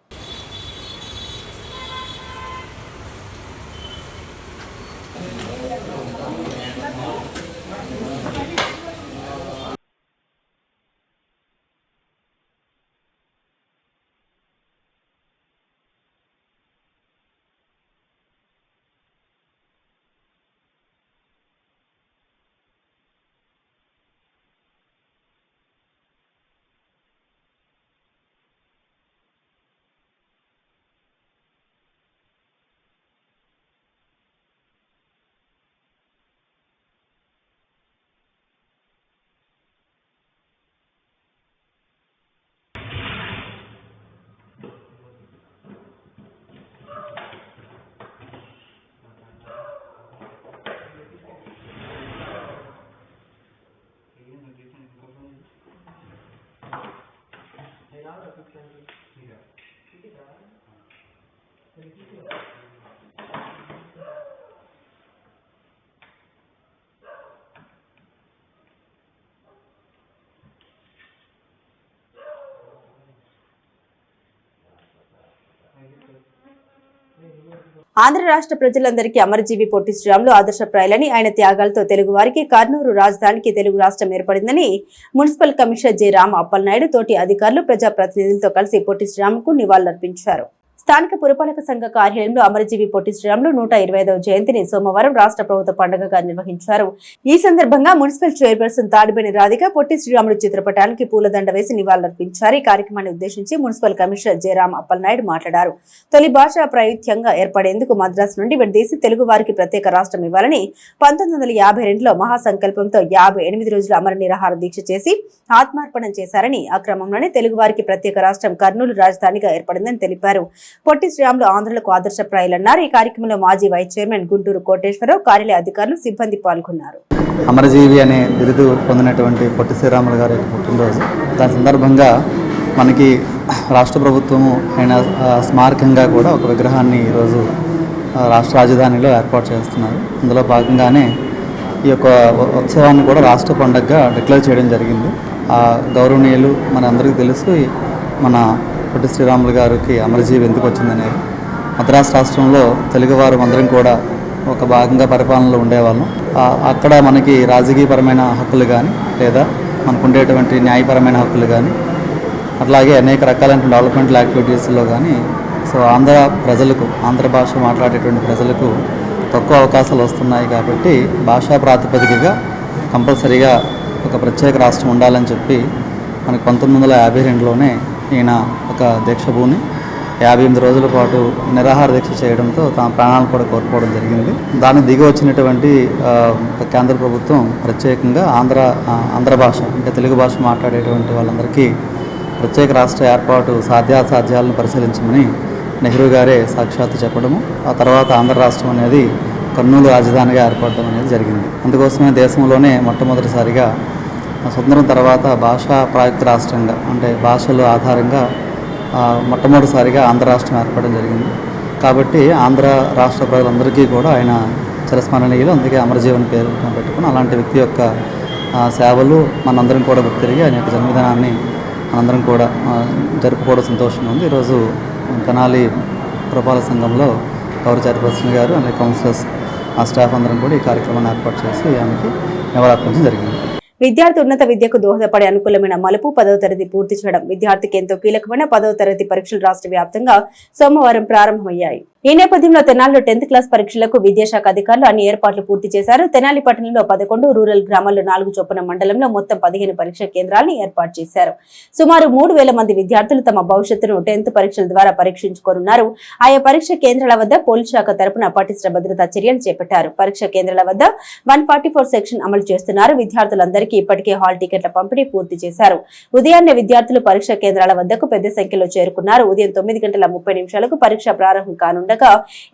ఆంధ్ర రాష్ట్ర ప్రజలందరికీ అమరజీవి పొట్టి శ్రీరాములు ఆదర్శప్రాయాలని ఆయన త్యాగాలతో తెలుగు వారికి కర్నూలు రాజధానికి తెలుగు రాష్ట్రం ఏర్పడిందని municipal commissioner J Rama Appalanaidu తోటి అధికారులు ప్రజాప్రతినిధులతో కలిసి పొట్టి శ్రీరాములకు నివాళులర్పించారు. స్థానిక పురపాలక సంఘ కార్యాలయంలో అమరజీవి పొట్టి శ్రీరాములు 125వ జయంతిని సోమవారం రాష్ట్ర ప్రభుత్వ పండుగగా నిర్వహించారు. ఈ సందర్భంగా మున్సిపల్ చైర్పర్సన్ తాడిబేని రాధిక పొట్టి శ్రీరాములు చిత్రపటానికి పూలదండ వేసి నివాళులర్పించారు. ఈ కార్యక్రమాన్ని ఉద్దేశించి municipal commissioner J Rama Appalanaidu మాట్లాడారు. తొలి భాషా ప్రాయుత్యంగా ఏర్పడేందుకు మద్రాసు నుండి విడదీసి తెలుగు వారికి ప్రత్యేక రాష్ట్రం ఇవ్వాలని 1952లో మహాసంకల్పంతో 58 రోజుల అమర నిరాహార దీక్ష చేసి ఆత్మార్పణం చేశారని, ఆ క్రమంలోనే తెలుగు వారికి ప్రత్యేక రాష్ట్రం కర్నూలు రాజధానిగా ఏర్పడిందని తెలిపారు. పొట్టి శ్రీరాములు ఆంధ్రులకు ఆదర్శప్రాయాలన్నారు. ఈ కార్యక్రమంలో మాజీ వైస్ చైర్మన్ గుంటూరు కోటేశ్వరరావు, కార్యాలయ అధికారులు, సిబ్బంది పాల్గొన్నారు. అమరజీవి అనే బిరుదు పొందినటువంటి పొట్టి శ్రీరాములు గారి పుట్టినరోజు. దాని సందర్భంగా మనకి రాష్ట్ర ప్రభుత్వము ఆయన స్మారకంగా కూడా ఒక విగ్రహాన్ని ఈరోజు రాష్ట్ర రాజధానిలో ఏర్పాటు చేస్తున్నారు. అందులో భాగంగానే ఈ యొక్క ఉత్సవాన్ని కూడా రాష్ట్ర పండుగగా డిక్లేర్ చేయడం జరిగింది. ఆ గౌరవనీయులు మన అందరికీ తెలుసు, మన పొట్టి శ్రీరాములు గారికి అమరజీవి ఎందుకు వచ్చిందనేది. మద్రాసు రాష్ట్రంలో తెలుగువారు అందరం కూడా ఒక భాగంగా పరిపాలనలో ఉండేవాళ్ళం. అక్కడ మనకి రాజకీయపరమైన హక్కులు కానీ లేదా మనకు ఉండేటువంటి న్యాయపరమైన హక్కులు కానీ అట్లాగే అనేక రకాలైన డెవలప్మెంటల్ యాక్టివిటీస్లో కానీ ఆంధ్ర ప్రజలకు, ఆంధ్ర భాష మాట్లాడేటువంటి ప్రజలకు తక్కువ అవకాశాలు వస్తున్నాయి. కాబట్టి భాషా ప్రాతిపదికగా కంపల్సరీగా ఒక ప్రత్యేక రాష్ట్రం ఉండాలని చెప్పి మనకి 1952లోనే ఈయన ఒక దీక్షభూని 58 రోజుల పాటు నిరాహార దీక్ష చేయడంతో తమ ప్రాణాలను కూడా కోల్పోవడం జరిగింది. దాన్ని దిగి వచ్చినటువంటి కేంద్ర ప్రభుత్వం ప్రత్యేకంగా ఆంధ్ర భాష అంటే తెలుగు భాష మాట్లాడేటువంటి వాళ్ళందరికీ ప్రత్యేక రాష్ట్ర ఏర్పాటు సాధ్యాసాధ్యాలను పరిశీలించమని నెహ్రూ గారే సాక్షాత్తు చెప్పడము, ఆ తర్వాత ఆంధ్ర రాష్ట్రం అనేది కర్నూలు రాజధానిగా ఏర్పడడం అనేది జరిగింది. అందుకోసమే దేశంలోనే మొట్టమొదటిసారిగా స్వతంత్రం తర్వాత భాషా ప్రాయుక్త రాష్ట్రంగా అంటే భాషల ఆధారంగా మొట్టమొదటిసారిగా ఆంధ్ర రాష్ట్రం ఏర్పడడం జరిగింది. కాబట్టి ఆంధ్ర రాష్ట్ర ప్రజలందరికీ కూడా ఆయన చిరస్మరణీయులు. అందుకే అమరజీవన్ పేరు పెట్టుకుని అలాంటి వ్యక్తి యొక్క సేవలు మనందరం కూడా గుర్తిరిగి ఆయన యొక్క జన్మదినాన్ని మనందరం కూడా జరుపుకోవడం సంతోషంగా ఉంది. ఈరోజు తెనాలి పురపాలక సంఘంలో గౌరవ చైర్పర్సన్ గారు అలాగే కౌన్సిలర్స్, ఆ స్టాఫ్ అందరం కూడా ఈ కార్యక్రమాన్ని ఏర్పాటు చేసి ఆమెకి నివాళులర్పించడం జరిగింది. విద్యార్థి ఉన్నత విద్యకు దోహదపడే అనుకూలమైన మలుపు 10వ తరగతి పూర్తి చేయడం. విద్యార్థికి ఎంతో కీలకమైన 10వ తరగతి పరీక్షలు రాష్ట్ర వ్యాప్తంగా సోమవారం ప్రారంభమయ్యాయి. ఈ నేపథ్యంలో తెనాలిలో 10th క్లాస్ పరీక్షలకు విద్యాశాఖ అధికారులు అన్ని ఏర్పాట్లు పూర్తి చేశారు. తెనాలి పట్టణంలో 11, రూరల్ గ్రామాల్లో 4 చొప్పున మండలంలో మొత్తం 15 పరీక్షా కేంద్రాలను ఏర్పాటు చేశారు. సుమారు 3000 మంది విద్యార్థులు తమ భవిష్యత్తును 10th పరీక్షల ద్వారా పరీక్షించుకోనున్నారు. ఆయా పరీక్షా కేంద్రాల వద్ద పోలీస్ శాఖ తరపున పటిష్ట భద్రతా చర్యలు చేపట్టారు. పరీక్షా కేంద్రాల వద్ద 144 సెక్షన్ అమలు చేస్తున్నారు. విద్యార్థులందరికీ ఇప్పటికే హాల్ టికెట్ల పంపిణీ పూర్తి చేశారు. ఉదయాన్నే విద్యార్థులు పరీక్షా కేంద్రాల వద్దకు పెద్ద సంఖ్యలో చేరుకున్నారు. ఉదయం 9:30 పరీక్ష ప్రారంభం కానుండగా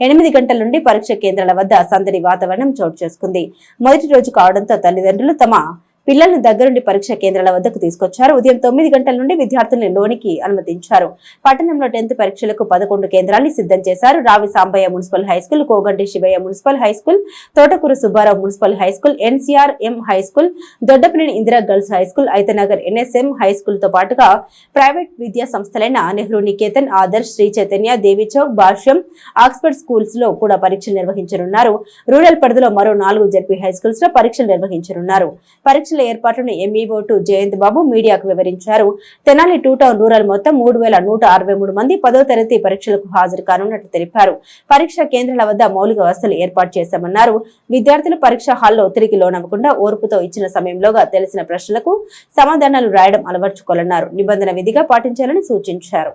8 గంటల నుండి పరీక్ష కేంద్రాల వద్ద సందడి వాతావరణం చోటు చేసుకుంది. మొదటి రోజు కావడంతో తల్లిదండ్రులు తమ పిల్లలను దగ్గరుండి పరీక్షా కేంద్రాల వద్దకు తీసుకొచ్చారు. ఉదయం 9 గంటల నుండి విద్యార్థులను లోనికి అనుమతించారు. పట్టణంలో 10th పరీక్షలకు 11 కేంద్రాన్ని సిద్ధం చేశారు. Ravi Sambaiah municipal high school, Koganti Sivaiah municipal high school, Thotakuru Subbarao municipal high school, NCRM high school, Doddapaneni Indira girls high school, Aithanagar NSM high school తో పాటుగా ప్రైవేట్ విద్యా సంస్థలైన నెహ్రూ నికేతన్, ఆదర్శ్, శ్రీ చైతన్య, దేవి చౌక్, భాష్యం, ఆక్స్ఫర్డ్ స్కూల్స్ లో కూడా పరీక్షలు నిర్వహించనున్నారు. రూరల్ పరిధిలో మరో 4 జెడ్పీ హైస్కూల్స్ లో పరీక్షలు నిర్వహించనున్నారు. పరీక్షల ఏర్పాట్లను MEO2 జయంత్ బాబు మీడియాకు వివరించారు. తెనాలి 2 టౌన్ రూరల్ మొత్తం 3163 మంది 10వ తరగతి పరీక్షలకు హాజరు కానున్నట్లు తెలిపారు. పరీక్షా కేంద్రాల వద్ద మౌలిక వసతులు ఏర్పాటు చేశామన్నారు. విద్యార్థులు పరీక్షా హాల్లో ఒత్తిడికి లోనవ్వకుండా ఓర్పుతో ఇచ్చిన సమయంలోగా తెలిసిన ప్రశ్నలకు సమాధానాలు రాయడం అలవర్చుకోవాలన్నారు. నిబంధన విధిగా పాటించాలని సూచించారు.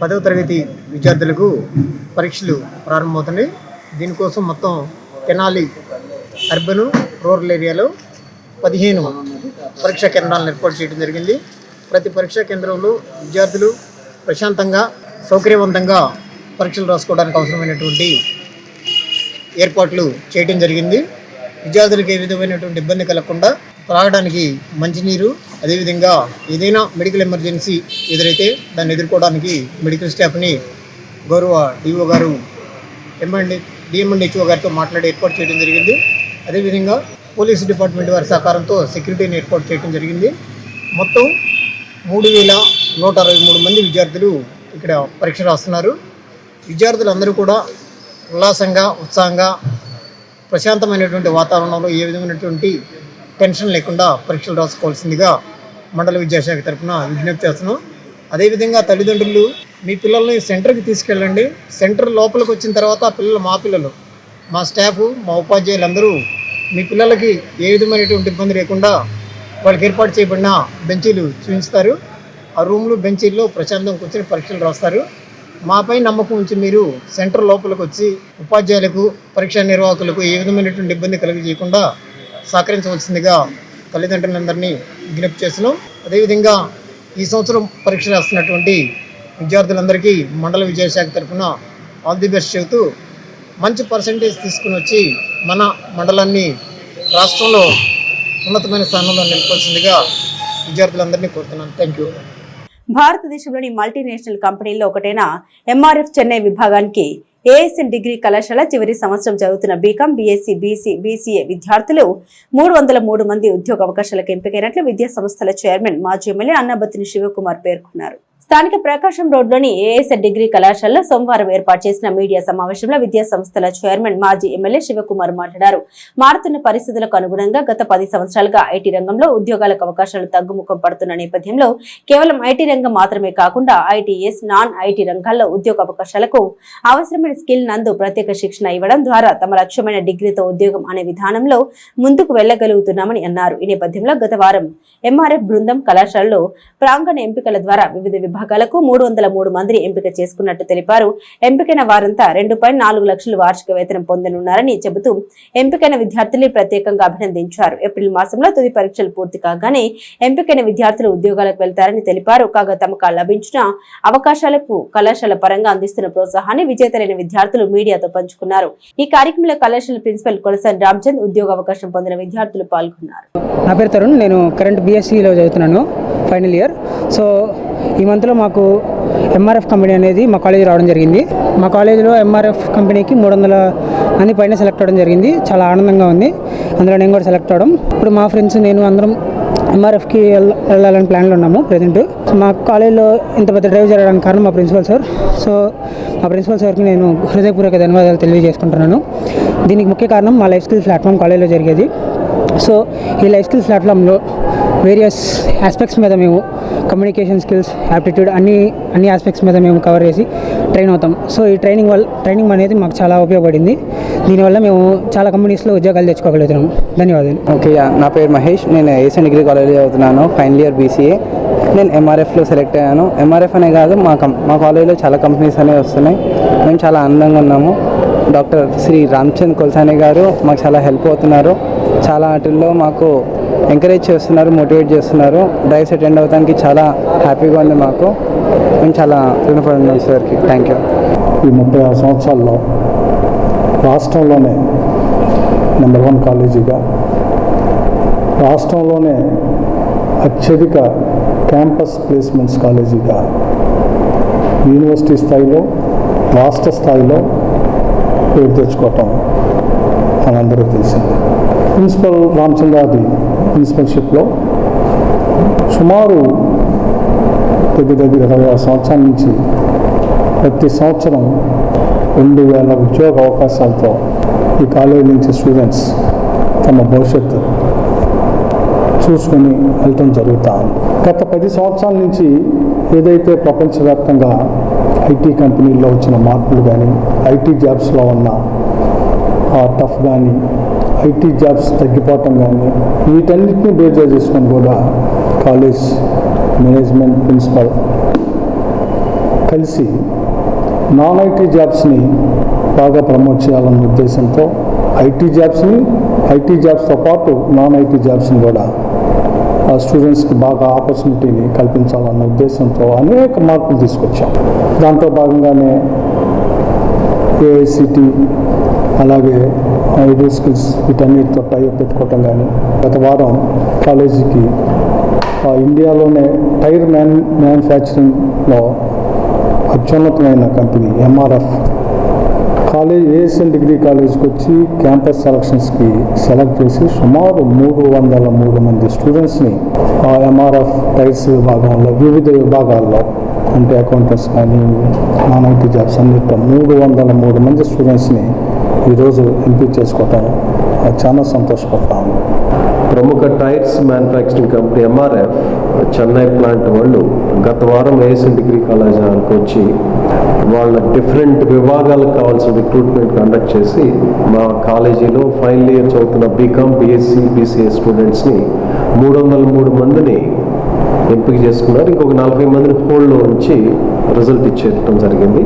10వ తరగతి విద్యార్థులకు పరీక్షలు ప్రారంభమవుతున్నాయి. దీనికోసం మొత్తం తెనాలి అర్బన్ రూరల్ ఏరియాలో 15 పరీక్షా కేంద్రాలను ఏర్పాటు చేయడం జరిగింది. ప్రతి పరీక్షా కేంద్రంలో విద్యార్థులు ప్రశాంతంగా సౌకర్యవంతంగా పరీక్షలు రాసుకోవడానికి అవసరమైనటువంటి ఏర్పాట్లు చేయడం జరిగింది. విద్యార్థులకు ఏ విధమైనటువంటి ఇబ్బంది కలగకుండా త్రాగడానికి మంచినీరు, అదేవిధంగా ఏదైనా మెడికల్ ఎమర్జెన్సీ ఎదురైతే దాన్ని ఎదుర్కోవడానికి మెడికల్ స్టాఫ్ని గౌరవ డిఓ గారు డిఎంఎండ్హెచ్ఓ గారితో మాట్లాడి ఏర్పాటు చేయడం జరిగింది. అదేవిధంగా పోలీసు డిపార్ట్మెంట్ వారి సహకారంతో సెక్యూరిటీని ఏర్పాటు చేయడం జరిగింది. మొత్తం 3163 మంది విద్యార్థులు ఇక్కడ పరీక్ష రాస్తున్నారు. విద్యార్థులందరూ కూడా ఉల్లాసంగా, ఉత్సాహంగా, ప్రశాంతమైనటువంటి వాతావరణంలో ఏ విధమైనటువంటి టెన్షన్ లేకుండా పరీక్షలు రాసుకోవాల్సిందిగా మండల విద్యాశాఖ తరఫున విజ్ఞప్తి చేస్తున్నాం. అదేవిధంగా తల్లిదండ్రులు మీ పిల్లల్ని సెంటర్కి తీసుకెళ్ళండి. సెంటర్ లోపలికి వచ్చిన తర్వాత ఆ పిల్లలు మా పిల్లలు, మా స్టాఫ్, మా ఉపాధ్యాయులందరూ మీ పిల్లలకి ఏ విధమైనటువంటి ఇబ్బంది లేకుండా వాళ్ళకి ఏర్పాటు చేయబడిన బెంచీలు చూపిస్తారు. ఆ రూమ్లు బెంచీల్లో ప్రశాంతంగా కూర్చొని పరీక్షలు రాస్తారు. మాపై నమ్మకం ఉంచి మీరు సెంటర్ లోపలికి వచ్చి ఉపాధ్యాయులకు, పరీక్షా నిర్వాహకులకు ఏ విధమైనటువంటి ఇబ్బంది కలిగజేయకుండా సహకరించవలసిందిగా తల్లిదండ్రులందరినీ విజ్ఞప్తి చేస్తున్నాం. అదేవిధంగా ఈ సంవత్సరం పరీక్ష రాస్తున్నటువంటి విద్యార్థులందరికీ మండల విద్యాశాఖ తరఫున ఆల్ ది బెస్ట్ చెబుతూ మంచి పర్సంటేజ్ తీసుకుని వచ్చి మన మండలాన్ని రాష్ట్రంలో ఉన్నతమైన స్థానంలో నిలపాల్సిందిగా విద్యార్థులందరినీ కోరుతున్నాను. Thank you. భారతదేశంలోని మల్టీనేషనల్ కంపెనీల్లో ఒకటైన ఎంఆర్ఎఫ్ చెన్నై విభాగానికి ఏఎస్ఎన్ డిగ్రీ కళాశాల చివరి సంవత్సరం చదువుతున్న బీకాం, బీఎస్సీ, బీసీఏ విద్యార్థులు 303 మంది ఉద్యోగ అవకాశాలకు ఎంపికైనట్లు విద్యా సంస్థల చైర్మన్ మాజీ ఎమ్మెల్యే అన్నాబత్తిని శివకుమార్ పేర్కొన్నారు. స్థానిక ప్రకాశం రోడ్లోని ఏఎస్ఎన్ డిగ్రీ కళాశాలలో సోమవారం ఏర్పాటు చేసిన మీడియా సమావేశంలో విద్యా సంస్థల చైర్మన్ మాజీ ఎమ్మెల్యే శివకుమార్ మాట్లాడారు. మారుతున్న పరిస్థితులకు అనుగుణంగా గత 10 సంవత్సరాలుగా ఐటీ రంగంలో ఉద్యోగాలకు అవకాశాలు తగ్గుముఖం పడుతున్న నేపథ్యంలో కేవలం ఐటీ రంగం మాత్రమే కాకుండా ఐటీఎస్, నాన్ ఐటీ రంగాల్లో ఉద్యోగ అవకాశాలకు అవసరమైన స్కిల్ నందు ప్రత్యేక శిక్షణ ఇవ్వడం ద్వారా తమ లక్ష్యమైన డిగ్రీతో ఉద్యోగం అనే విధానంలో ముందుకు వెళ్లగలుగుతున్నామని అన్నారు. ఈ నేపథ్యంలో గత వారం ఎంఆర్ఎఫ్ బృందం కళాశాలలో ప్రాంగణ ఎంపికల ద్వారా వివిధ విభాగాలకు 303 మందిని ఎంపిక చేసుకున్నట్టు తెలిపారు. ఎంపికైన వారంతా 2.4 లక్షల వార్షిక వేతనం పొందనున్నారని చెబుతూ ఎంపికైన విద్యార్థుల్ని ప్రత్యేకంగా అభినందించారు. ఏప్రిల్ మాసంలో తుది పరీక్షలు పూర్తి కాగానే ఎంపికైన విద్యార్థులు ఉద్యోగాలకు వెళ్తారని తెలిపారు. కాగా తమకు లభించిన అవకాశాలకు కళాశాల పరంగా అందిస్తున్న ప్రోత్సాహాన్ని విజేతలైన విద్యార్థులు మీడియాతో పంచుకున్నారు. ఈ కార్యక్రమంలో కళాశాల ప్రిన్సిపల్ కొలసాని రామచంద్, ఉద్యోగ అవకాశం పొందిన విద్యార్థులు పాల్గొన్నారు. నా పేరు తరుణ్, నేను కరెంట్ బీఎస్సీలో చదువుతున్నాను, ఫైనల్ ఇయర్. సో ఈ మంత్లో మాకు ఎంఆర్ఎఫ్ కంపెనీ అనేది మా కాలేజీ రావడం జరిగింది. మా కాలేజీలో ఎంఆర్ఎఫ్ కంపెనీకి 300 మంది పైన సెలెక్ట్ అవ్వడం జరిగింది. చాలా ఆనందంగా ఉంది. అందులో నేను కూడా సెలెక్ట్ అవ్వడం. ఇప్పుడు మా ఫ్రెండ్స్, నేను అందరం ఎంఆర్ఎఫ్కి వెళ్ళాలని ప్లాన్లో ఉన్నాము ప్రజెంట్. మా కాలేజీలో ఇంత పెద్ద డ్రైవ్ జరగడానికి కారణం మా ప్రిన్సిపల్ సార్. సో మా ప్రిన్సిపల్ సార్కి నేను హృదయపూర్వక ధన్యవాదాలు తెలియజేసుకుంటున్నాను. దీనికి ముఖ్య కారణం మా లైఫ్ స్కిల్స్ ప్లాట్ఫామ్ కాలేజీలో జరిగేది. సో ఈ లైఫ్ స్కిల్స్ ప్లాట్ఫామ్లో వేరియస్ ఆస్పెక్ట్స్ మీద మేము కమ్యూనికేషన్ స్కిల్స్, యాప్టిట్యూడ్ అన్ని ఆస్పెక్ట్స్ మీద మేము కవర్ చేసి ట్రైన్ అవుతాం. సో ఈ ట్రైనింగ్ అనేది మాకు చాలా ఉపయోగపడింది. దీనివల్ల మేము చాలా కంపెనీస్లో ఉద్యోగాలు తెచ్చుకోగలుగుతున్నాం. ధన్యవాదాలు. ఓకే, నా పేరు మహేష్, నేను ఏఎస్ఎన్ డిగ్రీ కాలేజీలో చదువుతున్నాను, ఫైనల్ ఇయర్ బీసీఏ. నేను ఎంఆర్ఎఫ్లో సెలెక్ట్ అయ్యాను. ఎంఆర్ఎఫ్ అనే కాదు, మా కాలేజీలో చాలా కంపెనీస్ అనేవి వస్తున్నాయి. మేము చాలా ఆనందంగా ఉన్నాము. డాక్టర్ శ్రీ రామచంద్ కొల్సాని గారు మాకు చాలా హెల్ప్ అవుతున్నారు. చాలా వాటిల్లో మాకు ఎంకరేజ్ చేస్తున్నారు, మోటివేట్ చేస్తున్నారు. డ్రైవ్స్ అటెండ్ అవడానికి చాలా హ్యాపీగా ఉంది మాకు. మేము చాలా రుణపడి ఉన్నాం సార్కి. Thank you. ఈ 36 సంవత్సరాల్లో రాష్ట్రంలోనే నెంబర్ 1 కాలేజీగా, రాష్ట్రంలోనే అత్యధిక క్యాంపస్ ప్లేస్మెంట్స్ కాలేజీగా, యూనివర్సిటీ స్థాయిలో, రాష్ట్ర స్థాయిలో పేరు తెచ్చుకోవటం మనందరూ తెలిసింది. ప్రిన్సిపల్ రామచంద్రాది ప్రిన్సిపల్షిప్లో సుమారు దగ్గర 26 సంవత్సరాల నుంచి ప్రతి సంవత్సరం 2000 ఉద్యోగ అవకాశాలతో ఈ కాలేజీ నుంచి స్టూడెంట్స్ తమ భవిష్యత్తు చూసుకొని వెళ్ళటం జరుగుతూ ఉంది. గత 10 సంవత్సరాల నుంచి ఏదైతే ప్రపంచవ్యాప్తంగా ఐటీ కంపెనీల్లో వచ్చిన మార్పులు కానీ, ఐటీ జాబ్స్లో ఉన్న టఫ్ కానీ, ఐటీ జాబ్స్ తగ్గిపోవటం కానీ, వీటన్నిటిని బేజా చేసుకొని కూడా కాలేజ్ మేనేజ్మెంట్, ప్రిన్సిపల్ కలిసి నాన్ ఐటీ జాబ్స్ని బాగా ప్రమోట్ చేయాలన్న ఉద్దేశంతో ఐటీ జాబ్స్తో పాటు నాన్ ఐటీ జాబ్స్ని కూడా స్టూడెంట్స్కి బాగా ఆపర్చునిటీని కల్పించాలన్న ఉద్దేశంతో అనేక మార్పులు తీసుకొచ్చాం. దాంట్లో భాగంగానే ఏఐసిటి అలాగే ఎడ్యూ స్కిల్స్ వీటన్నిటితో టైఅప్ పెట్టుకోవటం కానీ, గత వారం కాలేజీకి ఇండియాలోనే టైర్ మ్యానుఫ్యాక్చరింగ్లో అత్యున్నతమైన company MRF college ASN degree కాలేజ్కి వచ్చి క్యాంపస్ సెలక్షన్స్కి సెలెక్ట్ చేసి సుమారు 303 మంది స్టూడెంట్స్ని ఎంఆర్ఎఫ్ టైర్స్ విభాగంలో వివిధ విభాగాల్లో అంటే అకౌంటెంట్స్ కానీ నాన్ ఐటీ జాబ్స్ అన్నిట్లో 303 మంది స్టూడెంట్స్ని ఈరోజు ఎంపిక చేసుకోవటం చాలా సంతోషపడతాము. ప్రముఖ tyres manufacturing company MRF Chennai plant వాళ్ళు గత వారం ఏఎస్ఎన్ డిగ్రీ కాలేజీకి వచ్చి వాళ్ళ డిఫరెంట్ విభాగాలకు కావాల్సిన రిక్రూట్మెంట్ కండక్ట్ చేసి మా కాలేజీలో ఫైనల్ ఇయర్ చదువుతున్న బీకామ్, బీఎస్సీ, బీసీఏ స్టూడెంట్స్ని 303 మందిని ఎంపిక చేసుకున్నారు. ఇంకొక 40 మందిని హోల్డ్లో ఉంచి రిజల్ట్ ఇచ్చేయడం జరిగింది.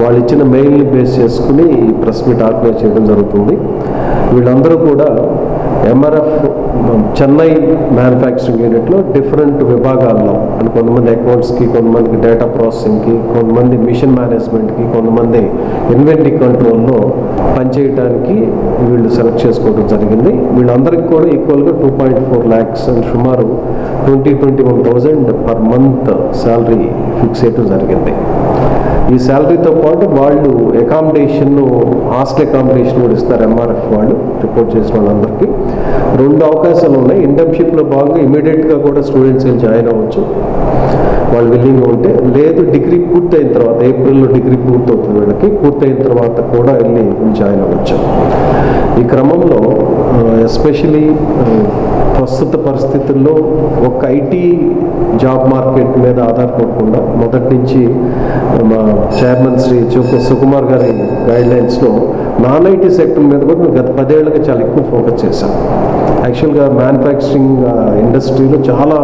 వాళ్ళు ఇచ్చిన మెయిల్ని బేస్ చేసుకుని ఈ ప్రెస్ మీట్ ఆర్గనైజ్ చేయడం జరుగుతుంది. వీళ్ళందరూ కూడా ఎంఆర్ఎఫ్ చెన్నై మ్యానుఫ్యాక్చరింగ్ యూనిట్లో డిఫరెంట్ విభాగాల్లో అంటే కొంతమంది అకౌంట్స్కి, కొంతమందికి డేటా ప్రాసెసింగ్కి, కొంతమంది మిషన్ మేనేజ్మెంట్కి, కొంతమంది ఇన్వెంటరీ కంట్రోల్లో పనిచేయడానికి వీళ్ళు సెలెక్ట్ చేసుకోవడం జరిగింది. వీళ్ళందరికీ కూడా ఈక్వల్గా 2.4 lakhs అని సుమారు 21,000 పర్ మంత్ శాలరీ ఫిక్స్ చేయడం జరిగింది. ఈ శాలరీతో పాటు వాళ్ళు హాస్టల్ అకామిడేషన్ కూడా ఇస్తారు. ఎంఆర్ఎఫ్ వాళ్ళు రిపోర్ట్ చేసిన వాళ్ళందరికీ 2 అవకాశాలు ఉన్నాయి. ఇంటర్న్షిప్లో భాగంగా ఇమీడియట్గా కూడా స్టూడెంట్స్ జాయిన్ అవ్వచ్చు వాళ్ళు విల్లింగ్ ఉంటే, లేదు డిగ్రీ పూర్తయిన తర్వాత, ఏప్రిల్లో డిగ్రీ పూర్తవుతుంది వీళ్ళకి, పూర్తయిన తర్వాత కూడా వెళ్ళి జాయిన్ అవ్వచ్చు. ఈ క్రమంలో ఎస్పెషలీ ప్రస్తుత పరిస్థితుల్లో ఒక ఐటీ జాబ్ మార్కెట్ మీద ఆధారపడకుండా మొదటి నుంచి మా చైర్మన్ శ్రీ సుకుమార్ గారి గైడ్లైన్స్లో నాన్ ఐటీ సెక్టర్ మీద కూడా మేము గత 10 ఏళ్ళుగా చాలా ఎక్కువ ఫోకస్ చేశాం. యాక్చువల్గా మ్యానుఫ్యాక్చరింగ్ ఇండస్ట్రీలో చాలా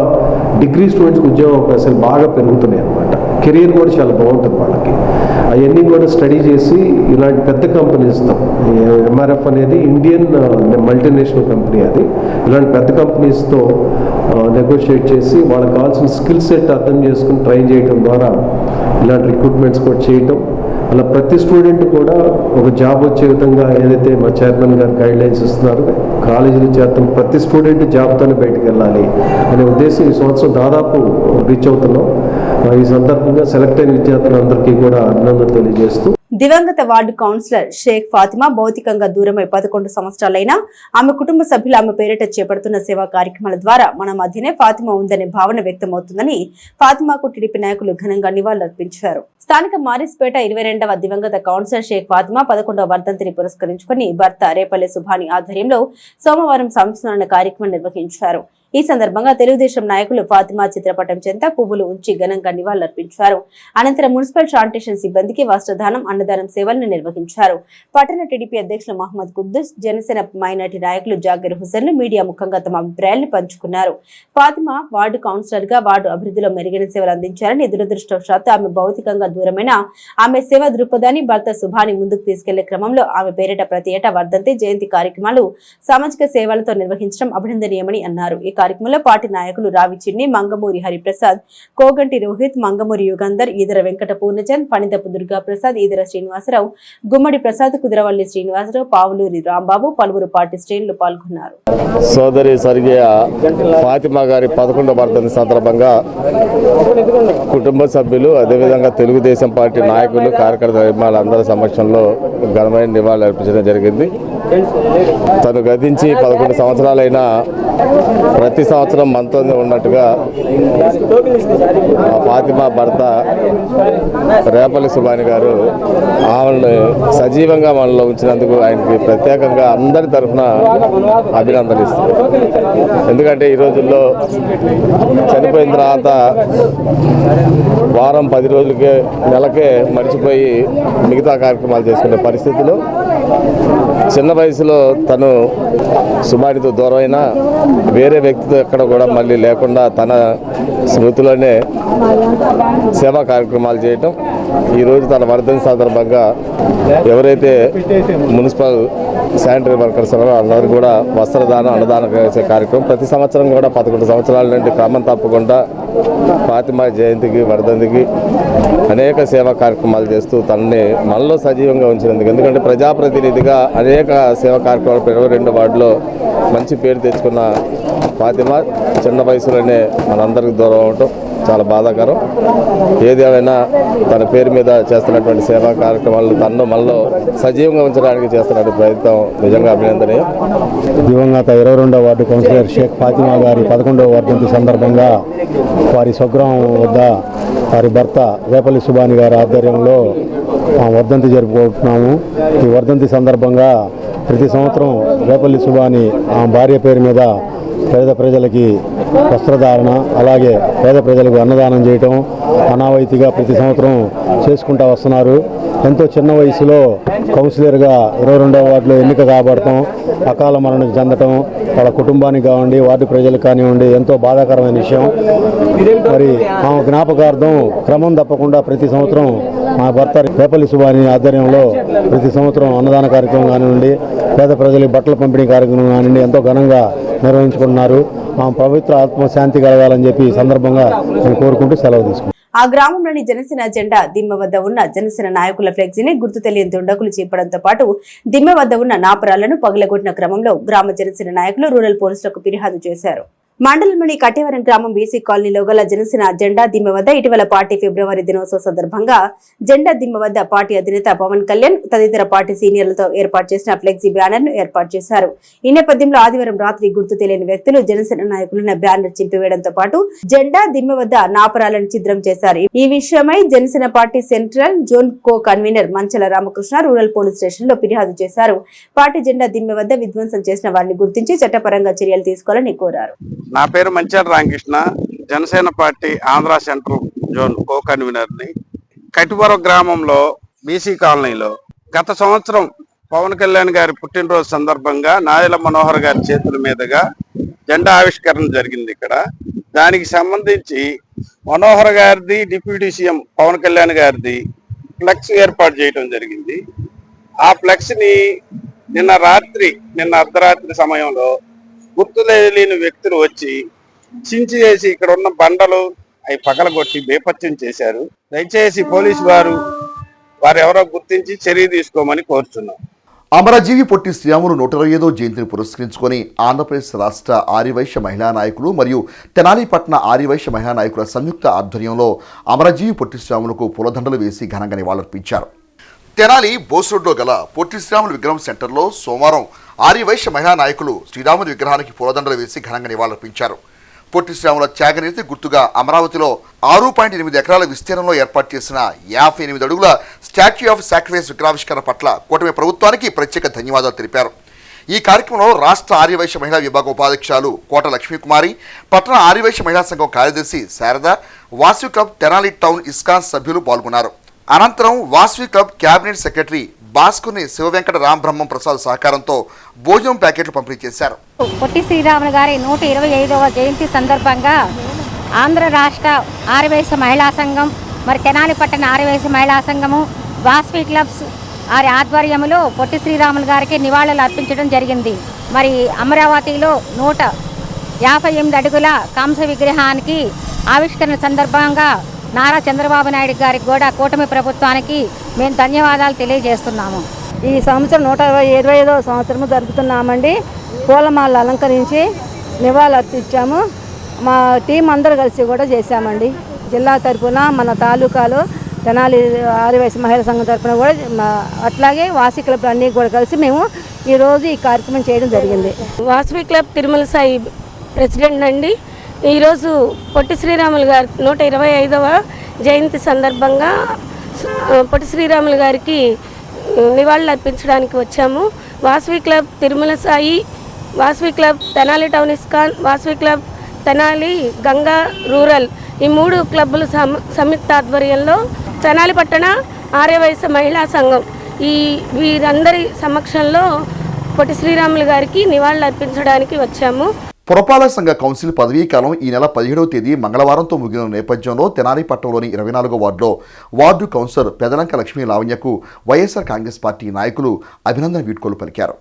డిగ్రీ స్టూడెంట్స్కి ఉద్యోగ అవకాశాలు బాగా పెరుగుతున్నాయి అన్నమాట. కెరీర్ కూడా చాలా బాగుంటుంది వాళ్ళకి. అవన్నీ కూడా స్టడీ చేసి ఇలాంటి పెద్ద కంపెనీస్తో, ఎంఆర్ఎఫ్ అనేది ఇండియన్ మల్టీనేషనల్ కంపెనీ, అది ఇలాంటి పెద్ద కంపెనీస్తో నెగోషియేట్ చేసి వాళ్ళకి కావాల్సిన స్కిల్ సెట్ అర్థం చేసుకుని ట్రైన్ చేయడం ద్వారా ఇలాంటి రిక్రూట్మెంట్స్ కూడా చేయటం, అలా ప్రతి స్టూడెంట్ కూడా ఒక జాబ్ వచ్చే విధంగా ఏదైతే మా చైర్మన్ గారు గైడ్లైన్స్ ఇస్తున్నారు, కాలేజీలో చేస్తాం ప్రతి స్టూడెంట్ జాబ్తోనే బయటకు వెళ్ళాలి అనే ఉద్దేశం ఈ సంవత్సరం దాదాపు రీచ్ అవుతున్నాం. ఈ సందర్భంగా సెలెక్ట్ అయిన విద్యార్థులందరికీ కూడా అభినందనలు తెలియజేస్తూ, దివంగత వార్డు కౌన్సిలర్ షేక్ ఫాతిమా భౌతికంగా దూరమై 11 సంవత్సరాలైనా ఆమె కుటుంబ సభ్యులు ఆమె పేరిట చేపడుతున్న సేవా కార్యక్రమాల ద్వారా మన మధ్యనే ఫాతిమా ఉందనే భావన వ్యక్తమవుతుందని ఫాతిమాకు టీడీపీ నాయకులు ఘనంగా నివాళులర్పించారు. స్థానిక మారిస్పేట 22వ దివంగత కౌన్సిలర్ షేక్ ఫాతిమా 11వ వర్ధంతిని పురస్కరించుకుని భర్త రేపల్లె సుభాని ఆధ్వర్యంలో సోమవారం సంస్మరణ కార్యక్రమం నిర్వహించారు. ఈ సందర్భంగా తెలుగుదేశం నాయకులు ఫాతిమా చిత్రపటం చెంత పువ్వులు ఉంచి ఘనంగా నివాళులర్పించారు. అనంతరం మున్సిపల్ శానిటేషన్ సిబ్బందికి వస్త్రదానం, అన్నదానం సేవలను నిర్వహించారు. పట్టణ టీడీపీ అధ్యక్షులు మహమ్మద్ కుద్దూస్, జనసేన మైనార్టీ నాయకులు జాకిర్ హుసేన్లు మీడియా ముఖంగా తమ అభిప్రాయాలను పంచుకున్నారు. ఫాతిమా వార్డు కౌన్సిలర్ గా వార్డు అభివృద్ధిలో మెరుగైన సేవలు అందించారని, దురదృష్టవశాత్తు ఆమె భౌతికంగా దూరమైన ఆమె సేవా దృక్పథాన్ని భర్త సుభాని ముందుకు తీసుకెళ్లే క్రమంలో ఆమె పేరిట ప్రతి ఏటా వర్ధంతి, జయంతి కార్యక్రమాలు సామాజిక సేవలతో నిర్వహించడం అభినందనీయమని అన్నారు. ఈ కార్యక్రమంలో పార్టీ నాయకులు రావి చిన్ని, మంగమూరి హరిప్రసాద్, కోగంటి రోహిత్, మంగమూరి యుగంధర్, ఈదర వెంకట పూర్ణచంద్, ఫణిదపు దుర్గాప్రసాద్, ఈదర శ్రీనివాసరావు, గుమ్మడి ప్రసాద్, కుదరవల్లి శ్రీనివాసరావు, పావులూరి రాంబాబు, పలువురు పార్టీ శ్రేణులు పాల్గొన్నారు. సోదరి స్వర్గీయ ఫాతిమా గారి 11వ వర్ధంతి సందర్భంగా కుటుంబ సభ్యులు, అదేవిధంగా తెలుగుదేశం పార్టీ నాయకులు, కార్యకర్తల అందరి సమక్షంలో ఘనమైన నివాళులు అర్పించడం జరిగింది. తను గతించి 11 సంవత్సరాలైనా ప్రతి సంవత్సరం మనతోనే ఉన్నట్టుగా ఫాతిమా భర్త రేపల్లి సుభాని గారు ఆమెను సజీవంగా మనలో ఉంచినందుకు ఆయనకి ప్రత్యేకంగా అందరి తరఫున అభినందనలు ఇస్తారు. ఎందుకంటే ఈ రోజుల్లో చనిపోయిన తర్వాత వారం 10 రోజులకే, నెలకే మర్చిపోయి మిగతా కార్యక్రమాలు చేసుకునే పరిస్థితులు, చిన్న వయసులో తను సుభానితో దూరమైన వేరే వ్యక్తితో ఎక్కడ కూడా మళ్ళీ లేకుండా తన స్మృతిలోనే సేవా కార్యక్రమాలు చేయటం, ఈరోజు తన వర్ధంతి సందర్భంగా ఎవరైతే మున్సిపల్ శానిటరీ వర్కర్స్ ఉన్నారో అందరూ కూడా వస్త్రదానం, అన్నదానం చేసే కార్యక్రమం ప్రతి సంవత్సరం కూడా 11 సంవత్సరాల నుండి క్రమం తప్పకుండా ఫాతిమా జయంతికి, వర్ధంతికి అనేక సేవా కార్యక్రమాలు చేస్తూ తనని మనలో సజీవంగా ఉంచినందుకు, ఎందుకంటే ప్రజాప్రతినిధిగా అనేక సేవా కార్యక్రమాలు 22 వార్డులో మంచి పేరు తెచ్చుకున్న ఫాతిమా చిన్న వయసులోనే మనందరికీ దూరం అవటం చాలా బాధాకరం. ఏదేమైనా తన పేరు మీద చేస్తున్నటువంటి సేవా కార్యక్రమాలు తనను మనలో సజీవంగా ఉంచడానికి చేస్తున్న ప్రయత్నం నిజంగా అభినందనీయం. దివంగత 22వ వార్డు కౌన్సిలర్ షేక్ ఫాతిమా గారి 11వ వర్ధంతి సందర్భంగా వారి స్వగ్రామం వద్ద వారి భర్త రేపల్లి సుబాని గారి ఆధ్వర్యంలో వర్ధంతి జరుపుకుంటున్నాము. ఈ వర్ధంతి సందర్భంగా ప్రతి సంవత్సరం రేపల్లి సుబాని భార్య పేరు మీద పేద ప్రజలకి వస్త్రధారణ, అలాగే పేద ప్రజలకు అన్నదానం చేయటం అనావైతీగా ప్రతి సంవత్సరం చేసుకుంటూ వస్తున్నారు. ఎంతో చిన్న వయసులో కౌన్సిలర్గా 22వ వార్డులో ఎన్నిక కాబడటం, అకాల మరణం చెందటం వాళ్ళ కుటుంబానికి కానివ్వండి, వార్డు ప్రజలకు కానివ్వండి ఎంతో బాధాకరమైన విషయం. మరి ఆమె జ్ఞాపకార్థం క్రమం తప్పకుండా ప్రతి సంవత్సరం మా భర్త రేపల్లి సుబాని ఆధ్వర్యంలో ప్రతి సంవత్సరం అన్నదాన కార్యక్రమం కానివ్వండి, పేద ప్రజలకు బట్టల పంపిణీ కార్యక్రమం కానివ్వండి ఎంతో ఘనంగా నిర్వహించుకుంటున్నారు. మా పవిత్ర ఆత్మశాంతి కలగాలని చెప్పి ఈ సందర్భంగా నేను కోరుకుంటూ సెలవు తీసుకుంటాను. ఆ గ్రామంలోని జనసేన జెండా దిమ్మ వద్ద ఉన్న జనసేన నాయకుల ఫ్లెక్సీని గుర్తు తెలియని దుండగులు చేపడంతో పాటు దిమ్మ వద్ద ఉన్న నాపరాలను పగలగొట్టిన క్రమంలో గ్రామ జనసేన నాయకులు రూరల్ పోలీసులకు ఫిర్యాదు చేశారు. మండలంలోని కట్టేవరం గ్రామం బీసీ కాలనీలో గల జనసేన జెండా దిమ్మ వద్ద ఇటీవల పార్టీ ఫిబ్రవరి దినోత్సవ సందర్భంగా జెండా దిమ్మ వద్ద పార్టీ అధినేత పవన్ కళ్యాణ్ తదితర పార్టీ సీనియర్లతో ఏర్పాటు చేసిన ఫ్లెక్సీ బ్యానర్ ను ఏర్పాటు చేశారు. ఈ నేపథ్యంలో ఆదివారం రాత్రి గుర్తు తెలియని వ్యక్తులు జనసేన నాయకులున్న బ్యానర్ చింపివేయడంతో పాటు జెండా దిమ్మ వద్ద నాపరాలను ఛిద్రం చేశారు. ఈ విషయమై Janasena party central zone co convener Manchala Ramakrishna rural police station లో ఫిర్యాదు చేశారు. పార్టీ జెండా దిమ్మ వద్ద విధ్వంసం చేసిన వారిని గుర్తించి చట్టపరంగా చర్యలు తీసుకోవాలని కోరారు. నా పేరు Manchala Ramakrishna, Janasena party Andhra central zone co కన్వీనర్ని. కటివరం గ్రామంలో బీసీ కాలనీలో గత సంవత్సరం పవన్ కళ్యాణ్ గారి పుట్టినరోజు సందర్భంగా నాయల మనోహర్ గారి చేతుల మీదుగా జెండా ఆవిష్కరణ జరిగింది. ఇక్కడ దానికి సంబంధించి మనోహర్ గారిది, డిప్యూటీ సీఎం పవన్ కళ్యాణ్ గారిది ఫ్లెక్స్ ఏర్పాటు చేయడం జరిగింది. ఆ ఫ్లెక్స్ని నిన్న అర్ధరాత్రి సమయంలో గుర్తు తెలియని వ్యక్తులు వచ్చి చించి చేసి ఇక్కడ ఉన్న బండలు అవి పగలగొట్టి బేపత్యం చేశారు. దయచేసి పోలీసు వారు ఎవరో గుర్తించి చర్య తీసుకోమని కోరుతున్నాం. అమరజీవి పొట్టి శ్రీరాములు 125వ జయంతిని పురస్కరించుకొని ఆంధ్రప్రదేశ్ రాష్ట్ర ఆర్యవైశ్య మహిళా నాయకులు మరియు తెనాలి పట్టణ ఆర్యవైశ్య మహిళా నాయకుల సంయుక్త ఆధ్వర్యంలో అమరజీవి పొట్టి శ్రీరాములకు పూలదండలు వేసి ఘనంగా నివాళులర్పించారు. తెనాలి బోస్ రోడ్లో గల పొట్టి శ్రీరాములు విగ్రహం సెంటర్లో సోమవారం ఆర్యవైశ్య మహిళా నాయకులు శ్రీరాములు విగ్రహానికి పూలదండలు వేసి ఘనంగా నివాళులర్పించారు. పొట్టి శ్రీరాముల త్యాగనీతి గుర్తుగా అమరావతిలో 6.8 ఎకరాల విస్తీర్ణంలో ఏర్పాటు చేసిన 58 అడుగుల స్టాచ్యూ ఆఫ్ సాక్రిఫైస్ విగ్రహావిష్కరణ పట్ల కూటమి ప్రభుత్వానికి ప్రత్యేక ధన్యవాదాలు తెలిపారు. ఈ కార్యక్రమంలో రాష్ట్ర ఆర్యవైశ్య మహిళా విభాగ ఉపాధ్యక్షులు కోట లక్ష్మీకుమారి, పట్టణ ఆర్యవైశ్య మహిళా సంఘం కార్యదర్శి Sharada, Vasavi club Tenali town ISKCON సభ్యులు పాల్గొన్నారు. అనంతరం వాసవి క్లబ్ క్యాబినెట్ సెక్రటరీ భాస్కర్ని శివవెంకట రామబ్రహ్మం ప్రసాద్ సహకారంతో భోజనం ప్యాకెట్లు పంపిణీ చేశారు. పొట్టి శ్రీరాములు గారి 125వ జయంతి సందర్భంగా ఆంధ్ర రాష్ట్ర ఆర్యవైశ్య మహిళా సంఘం, మరి తెనాలి పట్టణ ఆర్యవైశ్య మహిళా సంఘము, వాసవి క్లబ్స్ వారి ఆధ్వర్యంలో పొట్టి శ్రీరాములు గారికి నివాళులు అర్పించడం జరిగింది. మరి అమరావతిలో 158 అడుగుల కాంస్య విగ్రహానికి ఆవిష్కరణ సందర్భంగా నారా చంద్రబాబు నాయుడు గారికి కూడా కూటమి ప్రభుత్వానికి మేము ధన్యవాదాలు తెలియజేస్తున్నాము. ఈ సంవత్సరం 125వ సంవత్సరము జరుపుతున్నామండి. పూలమాలలు అలంకరించి నివాళులు అర్పించాము. మా టీం అందరూ కలిసి కూడా చేశామండి. జిల్లా తరఫున, మన తాలూకాలో తెనాలి ఆర్యవైశ్య మహిళా సంఘం తరఫున కూడా, అట్లాగే వాసవి క్లబ్ అన్నీ కూడా కలిసి మేము ఈరోజు ఈ కార్యక్రమం చేయడం జరిగింది. వాసవి క్లబ్ తిరుమల సాయి ప్రెసిడెంట్ అండి. ఈరోజు పొట్టి శ్రీరాములు గారి 125వ జయంతి సందర్భంగా పొట్టి శ్రీరాములు గారికి నివాళులు అర్పించడానికి వచ్చాము. Vasavi club Tirumala Sai, Vasavi club Tenali town ISKCON, Vasavi club Tenali Ganga rural, ఈ 3 క్లబ్బుల సంయుక్త ఆధ్వర్యంలో తెనాలి పట్టణ ఆర్యవైశ్య మహిళా సంఘం వీరందరి సమక్షంలో పొట్టి శ్రీరాములు గారికి నివాళులు అర్పించడానికి వచ్చాము. పురపాలక సంఘ కౌన్సిల్ పదవీ కాలం ఈ నెల 17వ తేదీ మంగళవారంతో ముగిన నేపథ్యంలో తెనాలి పట్టణంలోని 24వ వార్డులో వార్డు కౌన్సిలర్ పెదలంక లక్ష్మీ లావణ్యకు వైఎస్ఆర్ కాంగ్రెస్ పార్టీ నాయకులు అభినందన వీడ్కోలు పలికారు.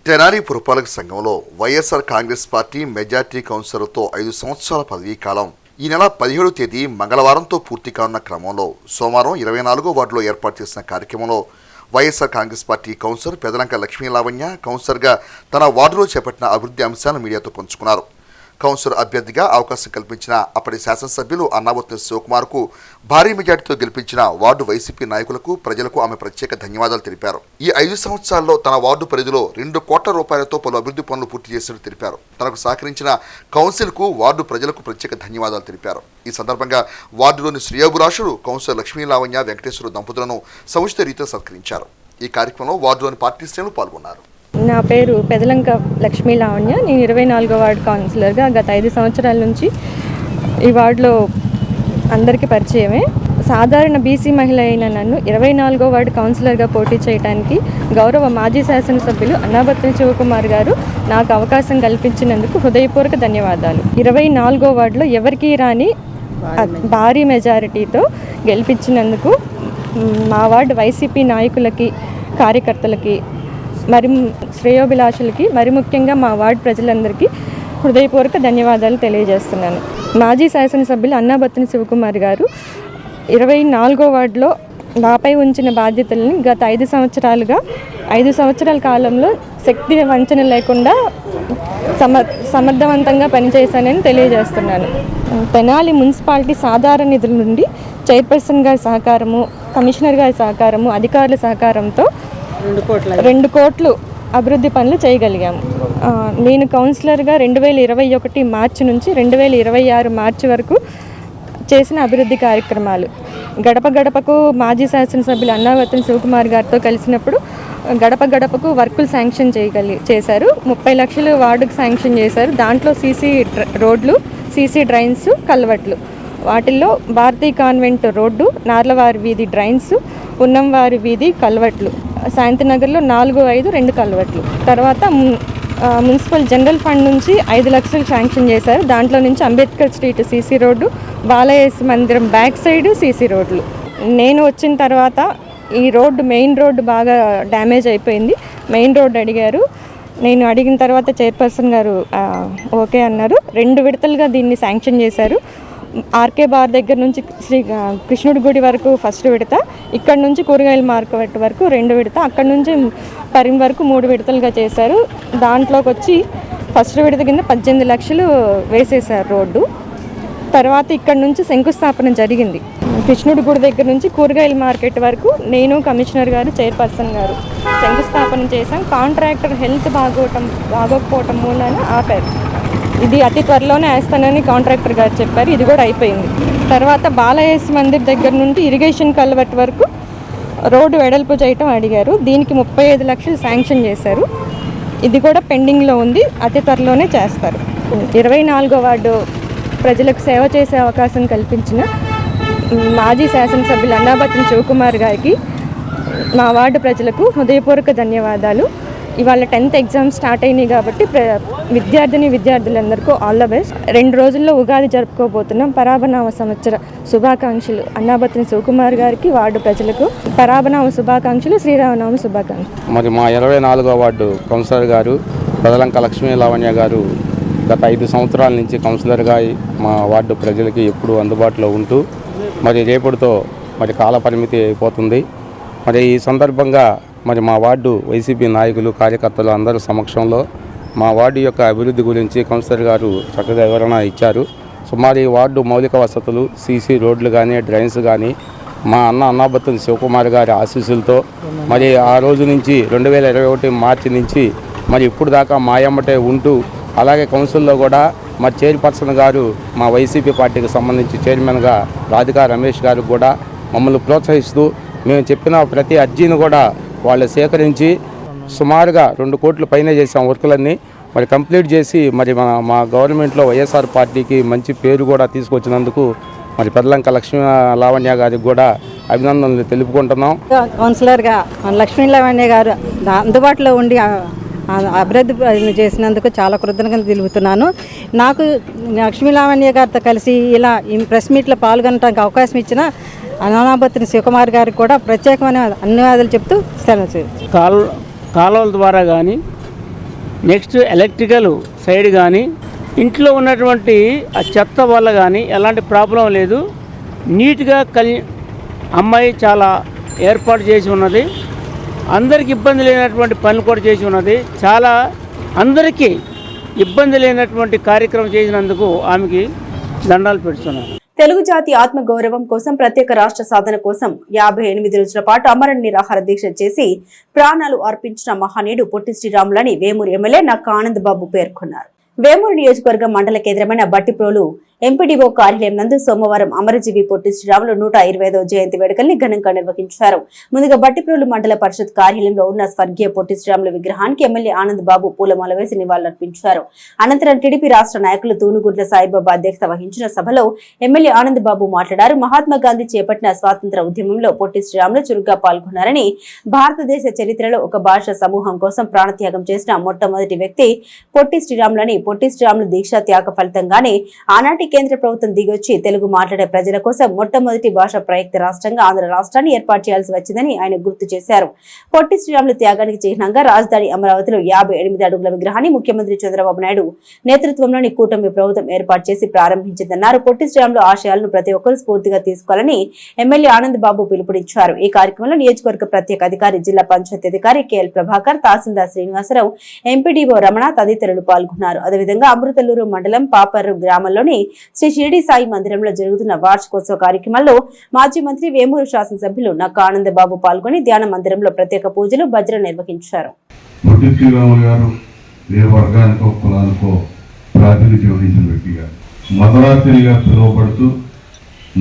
తెనాలి పురపాలక సంఘంలో వైఎస్ఆర్ కాంగ్రెస్ పార్టీ మెజార్టీ కౌన్సిలర్తో 5 సంవత్సరాల పదవీ కాలం ఈ నెల 17వ తేదీ మంగళవారంతో పూర్తి కానున్న క్రమంలో సోమవారం 24వ వార్డులో ఏర్పాటు చేసిన కార్యక్రమంలో YSR Congress party councillor Pedalanka Lakshmi Lavanya కౌన్సిలర్గా తన వార్డులో చేపట్టిన అభివృద్ధి అంశాలను మీడియాతో పంచుకున్నారు. కౌన్సిలర్ అభ్యర్థిగా అవకాశం కల్పించిన అప్పటి శాసనసభ్యులు అన్నాబత్తుని శివకుమార్కు భారీ మెజార్టీతో గెలిపించిన వార్డు వైసీపీ నాయకులకు ప్రజలకు ఆమె ప్రత్యేక ధన్యవాదాలు తెలిపారు. ఈ 5 సంవత్సరాల్లో తన వార్డు పరిధిలో 2 కోట్ల రూపాయలతో పలు అభివృద్ధి పనులు పూర్తి చేసినట్టు తెలిపారు. తనకు సహకరించిన కౌన్సిల్కు వార్డు ప్రజలకు ప్రత్యేక ధన్యవాదాలు తెలిపారు. ఈ సందర్భంగా వార్డులోని శ్రేయోభిలాషులు కౌన్సిలర్ లక్ష్మీ లావణ్య వెంకటేశ్వర దంపతులను సముచిత రీతిలో సత్కరించారు. ఈ కార్యక్రమంలో వార్డులోని పార్టీ శ్రేణులు పాల్గొన్నారు. నా పేరు పెదలంక లక్ష్మీ లావణ్య. నేను 24వ వార్డు కౌన్సిలర్గా గత 5 సంవత్సరాల నుంచి ఈ వార్డులో అందరికీ పరిచయమే. సాధారణ బీసీ మహిళ అయిన నన్ను 24వ వార్డు కౌన్సిలర్గా పోటీ చేయడానికి గౌరవ మాజీ శాసనసభ్యులు అన్నాబత్తుని శివకుమార్ గారు నాకు అవకాశం కల్పించినందుకు హృదయపూర్వక ధన్యవాదాలు. 24వ వార్డులో ఎవరికీ రాని భారీ మెజారిటీతో గెలిపించినందుకు మా వార్డు వైసీపీ నాయకులకి, కార్యకర్తలకి, మరి శ్రేయోభిలాషులకి, మరి ముఖ్యంగా మా వార్డు ప్రజలందరికీ హృదయపూర్వక ధన్యవాదాలు తెలియజేస్తున్నాను. మాజీ శాసనసభ్యులు అన్నాబత్తుని శివకుమార్ గారు 24వ వార్డులో నాపై ఉంచిన బాధ్యతల్ని గత 5 సంవత్సరాల కాలంలో శక్తి వంచన లేకుండా సమర్థవంతంగా పనిచేశానని తెలియజేస్తున్నాను. తెనాలి మున్సిపాలిటీ సాధారణ నిధుల నుండి చైర్పర్సన్ గారి సహకారము, కమిషనర్ గారి సహకారము, అధికారుల సహకారంతో 2 కోట్లు అభివృద్ధి పనులు చేయగలిగాము. నేను కౌన్సిలర్గా 2021 మార్చి నుంచి 2026 మార్చి వరకు చేసిన అభివృద్ధి కార్యక్రమాలు, గడప గడపకు మాజీ శాసనసభ్యులు అన్నాబత్తుని శివకుమార్ గారితో కలిసినప్పుడు గడప గడపకు వర్కులు శాంక్షన్ చేశారు. 30 లక్షలు వార్డుకు శాంక్షన్ చేశారు. దాంట్లో సీసీ రోడ్లు, సీసీ డ్రైన్స్, కల్వర్ట్లు. వాటిల్లో భారతీయ కాన్వెంట్ రోడ్డు, నార్లవారి వీధి డ్రైన్స్, ఉన్నంవారి వీధి కల్వర్ట్లు, శాంతినగర్లో 4, 5 2 కల్వర్ట్లు. తర్వాత మున్సిపల్ జనరల్ ఫండ్ నుంచి 5 లక్షలు శాంక్షన్ చేశారు. దాంట్లో నుంచి అంబేద్కర్ స్ట్రీట్ సీసీ రోడ్డు, బాలయేసు మందిరం బ్యాక్ సైడ్ సీసీ రోడ్లు. నేను వచ్చిన తర్వాత ఈ రోడ్డు, మెయిన్ రోడ్డు బాగా డ్యామేజ్ అయిపోయింది. మెయిన్ రోడ్డు అడిగారు. నేను అడిగిన తర్వాత చైర్పర్సన్ గారు ఓకే అన్నారు. 2 విడతలుగా దీన్ని శాంక్షన్ చేశారు. ఆర్కే బార్ దగ్గర నుంచి శ్రీ కృష్ణుడి గుడి వరకు ఫస్ట్ విడత, ఇక్కడ నుంచి కూరగాయల మార్కెట్ వరకు 2 విడత, అక్కడ నుంచి పరిం వరకు 3 విడతలుగా చేశారు. దాంట్లోకి వచ్చి ఫస్ట్ విడత కింద 18 లక్షలు వేసేశారు రోడ్డు. తర్వాత ఇక్కడ నుంచి శంకుస్థాపన జరిగింది. కృష్ణుడి గుడి దగ్గర నుంచి కూరగాయల మార్కెట్ వరకు నేను, కమిషనర్ గారు, చైర్పర్సన్ గారు శంకుస్థాపన చేశాం. కాంట్రాక్టర్ హెల్త్ బాగోకపోవటం మూలాన ఆపారు. ఇది అతి త్వరలోనే వేస్తానని కాంట్రాక్టర్ గారు చెప్పారు. ఇది కూడా అయిపోయింది. తర్వాత బాలయేసు మందిర్ దగ్గర నుండి ఇరిగేషన్ కల్వర్ట్ వరకు రోడ్డు వెడల్పు చేయటం అడిగారు. దీనికి 35 లక్షలు శాంక్షన్ చేశారు. ఇది కూడా పెండింగ్లో ఉంది. అతి త్వరలోనే చేస్తారు. 24వ వార్డు ప్రజలకు సేవ చేసే అవకాశం కల్పించిన మాజీ శాసనసభ్యులు అన్నాబత్తుని శివకుమార్ గారికి, మా వార్డు ప్రజలకు హృదయపూర్వక ధన్యవాదాలు. ఇవాళ 10th ఎగ్జామ్స్ స్టార్ట్ అయినాయి కాబట్టి విద్యార్థులందరికీ ఆల్ ద బెస్ట్. 2 రోజుల్లో ఉగాది జరుపుకోబోతున్నాం. పరాభనామ సంవత్సర శుభాకాంక్షలు అన్నాబత్తుని శివకుమార్ గారికి, వార్డు ప్రజలకు పరాభనామ శుభాకాంక్షలు, శ్రీరామనామ శుభాకాంక్షలు. మరి మా 24వ వార్డు కౌన్సిలర్ గారు పెదలంక లక్ష్మీ లావణ్య గారు గత 5 సంవత్సరాల నుంచి కౌన్సిలర్గా మా వార్డు ప్రజలకి ఎప్పుడు అందుబాటులో ఉంటూ మరి రేపటితో మరి కాల పరిమితి అయిపోతుంది. మరి ఈ సందర్భంగా మరి మా వార్డు వైసీపీ నాయకులు, కార్యకర్తలు అందరి సమక్షంలో మా వార్డు యొక్క అభివృద్ధి గురించి కౌన్సిలర్ గారు చక్కగా వివరణ ఇచ్చారు. సుమారు ఈ వార్డు మౌలిక వసతులు, సీసీ రోడ్లు కానీ, డ్రైన్స్ కానీ మా అన్నాబత్తుని శివకుమార్ గారి ఆశీస్సులతో మరి ఆ రోజు నుంచి 2021 మార్చి నుంచి మరి ఇప్పుడు దాకా మా ఎమ్మటే ఉంటూ, అలాగే కౌన్సిల్లో కూడా మా చైర్పర్సన్ గారు మా వైసీపీ పార్టీకి సంబంధించి చైర్మన్గా రాధికా రమేష్ గారు కూడా మమ్మల్ని ప్రోత్సహిస్తూ మేము చెప్పిన ప్రతి అర్జీని కూడా వాళ్ళు సేకరించి సుమారుగా 2 కోట్ల పైన చేసాం వర్కులన్నీ. మరి కంప్లీట్ చేసి మరి మా గవర్నమెంట్లో వైఎస్ఆర్ పార్టీకి మంచి పేరు కూడా తీసుకొచ్చినందుకు మరి పెదలంక లక్ష్మీ లావణ్య గారికి కూడా అభినందనలు తెలుపుకుంటున్నాం. కౌన్సిలర్గా లక్ష్మీ లావణ్య గారు అందుబాటులో ఉండి అభివృద్ధి చేసినందుకు చాలా కృతజ్ఞతలు తెలుపుతున్నాను. నాకు లక్ష్మీ లావణ్య గారితో కలిసి ఇలా ఈ ప్రెస్ మీట్లో పాల్గొనడానికి అవకాశం ఇచ్చిన అనానాబత్తిని శివకుమార్ గారికి కూడా ప్రత్యేకమైన ధన్యవాదాలు చెప్తూ సెలవు. కాలువల ద్వారా కానీ నెక్స్ట్ ఎలక్ట్రికల్ సైడ్ కానీ ఇంట్లో ఉన్నటువంటి ఆ చెత్త వల్ల కానీ ఎలాంటి ప్రాబ్లం లేదు. నీట్గా అమ్మాయి చాలా ఏర్పాటు చేసి ఉన్నది. అందరికి ఇబ్బంది లేనటువంటి పనులు కూడా చేసి ఉన్నది. చాలా అందరికీ ఇబ్బంది లేనటువంటి కార్యక్రమం చేసినందుకు ఆమెకి దండాలు పెడుతున్నాను. తెలుగు జాతి ఆత్మగౌరవం కోసం ప్రత్యేక రాష్ట్ర సాధన కోసం 58 రోజుల పాటు అమర నిరాహార దీక్ష చేసి ప్రాణాలు అర్పించిన మహనీయుడు పొట్టి శ్రీరాములని వేమూరు ఎమ్మెల్యే నక్కా ఆనంద్ బాబు పేర్కొన్నారు. వేమూరు నియోజకవర్గం మండల కేంద్రమైన బట్టిప్రోలు ఎంపీడీఓ కార్యాలయం నందు సోమవారం అమరజీవి పొట్టి శ్రీరాములు 120వ జయంతి వేడుకల్ని ఘనంగా నిర్వహించారు. ముందుగా బట్టిప్రోలు మండల పరిషత్ కార్యాలయంలో ఉన్న స్వర్గీయ పొట్టి శ్రీరాములు విగ్రహానికి ఎమ్మెల్యే ఆనంద్ బాబు పూలమాల వేసి నివాళులర్పించారు. అనంతరం టీడీపీ రాష్ట్ర నాయకులు తూనుగుంట్ల సాయిబాబా అధ్యక్షత వహించిన సభలో ఎమ్మెల్యే ఆనంద్ బాబు మాట్లాడారు. మహాత్మా గాంధీ చేపట్టిన స్వాతంత్ర ఉద్యమంలో పొట్టి శ్రీరాములు చురుగ్గా పాల్గొన్నారని, భారతదేశ చరిత్రలో ఒక భాష సమూహం కోసం ప్రాణత్యాగం చేసిన మొట్టమొదటి వ్యక్తి పొట్టి శ్రీరాములని, పొట్టి శ్రీరాములు దీక్షా త్యాగ ఫలితంగానే ఆనాటి కేంద్ర ప్రభుత్వం దిగొచ్చి తెలుగు మాట్లాడే ప్రజల కోసం మొట్టమొదటి భాషా ప్రయుక్త రాష్ట్రంగా ఆంధ్ర రాష్ట్రాన్ని ఏర్పాటు చేయాల్సి వచ్చిందని ఆయన గుర్తు చేశారు. పొట్టి శ్రీరాములు త్యాగానికి చిహ్నంగా రాజధాని అమరావతిలో 58 అడుగుల విగ్రహాన్ని ముఖ్యమంత్రి చంద్రబాబు నాయుడు నేతృత్వంలోని కూటమి ప్రభుత్వం ఏర్పాటు చేసి ప్రారంభించిందన్నారు. పొట్టి శ్రీరాములు ఆశయాలను ప్రతి ఒక్కరూ స్ఫూర్తిగా తీసుకోవాలని ఎమ్మెల్యే ఆనంద్ బాబు పిలుపునిచ్చారు. ఈ కార్యక్రమంలో నియోజకవర్గ ప్రత్యేక అధికారి, జిల్లా పంచాయతీ అధికారి కేఎల్ ప్రభాకర్, తహసీల్దార్ శ్రీనివాసరావు, ఎంపీడీఓ రమణ తదితరులు పాల్గొన్నారు. అదేవిధంగా అమృతలూరు మండలం పాపర్రు గ్రామంలోని శ్రీ షిరిడి సాయి మందిరంలో జరుగుతున్న వార్షికోత్సవ కార్యక్రమంలో మాజీ మంత్రి వేమూరు శాసనసభ్యులు నక్కా ఆనంద్ బాబు పాల్గొని ధ్యాన మందిరంలో ప్రత్యేక పూజలు, భజన నిర్వహించారు. పొట్టి శ్రీరాములు గారు ఏ వర్గానికో కులానికో ప్రాతినిధ్యం వహించిన వ్యక్తిగా మద్రాసిగా పిలువబడుతూ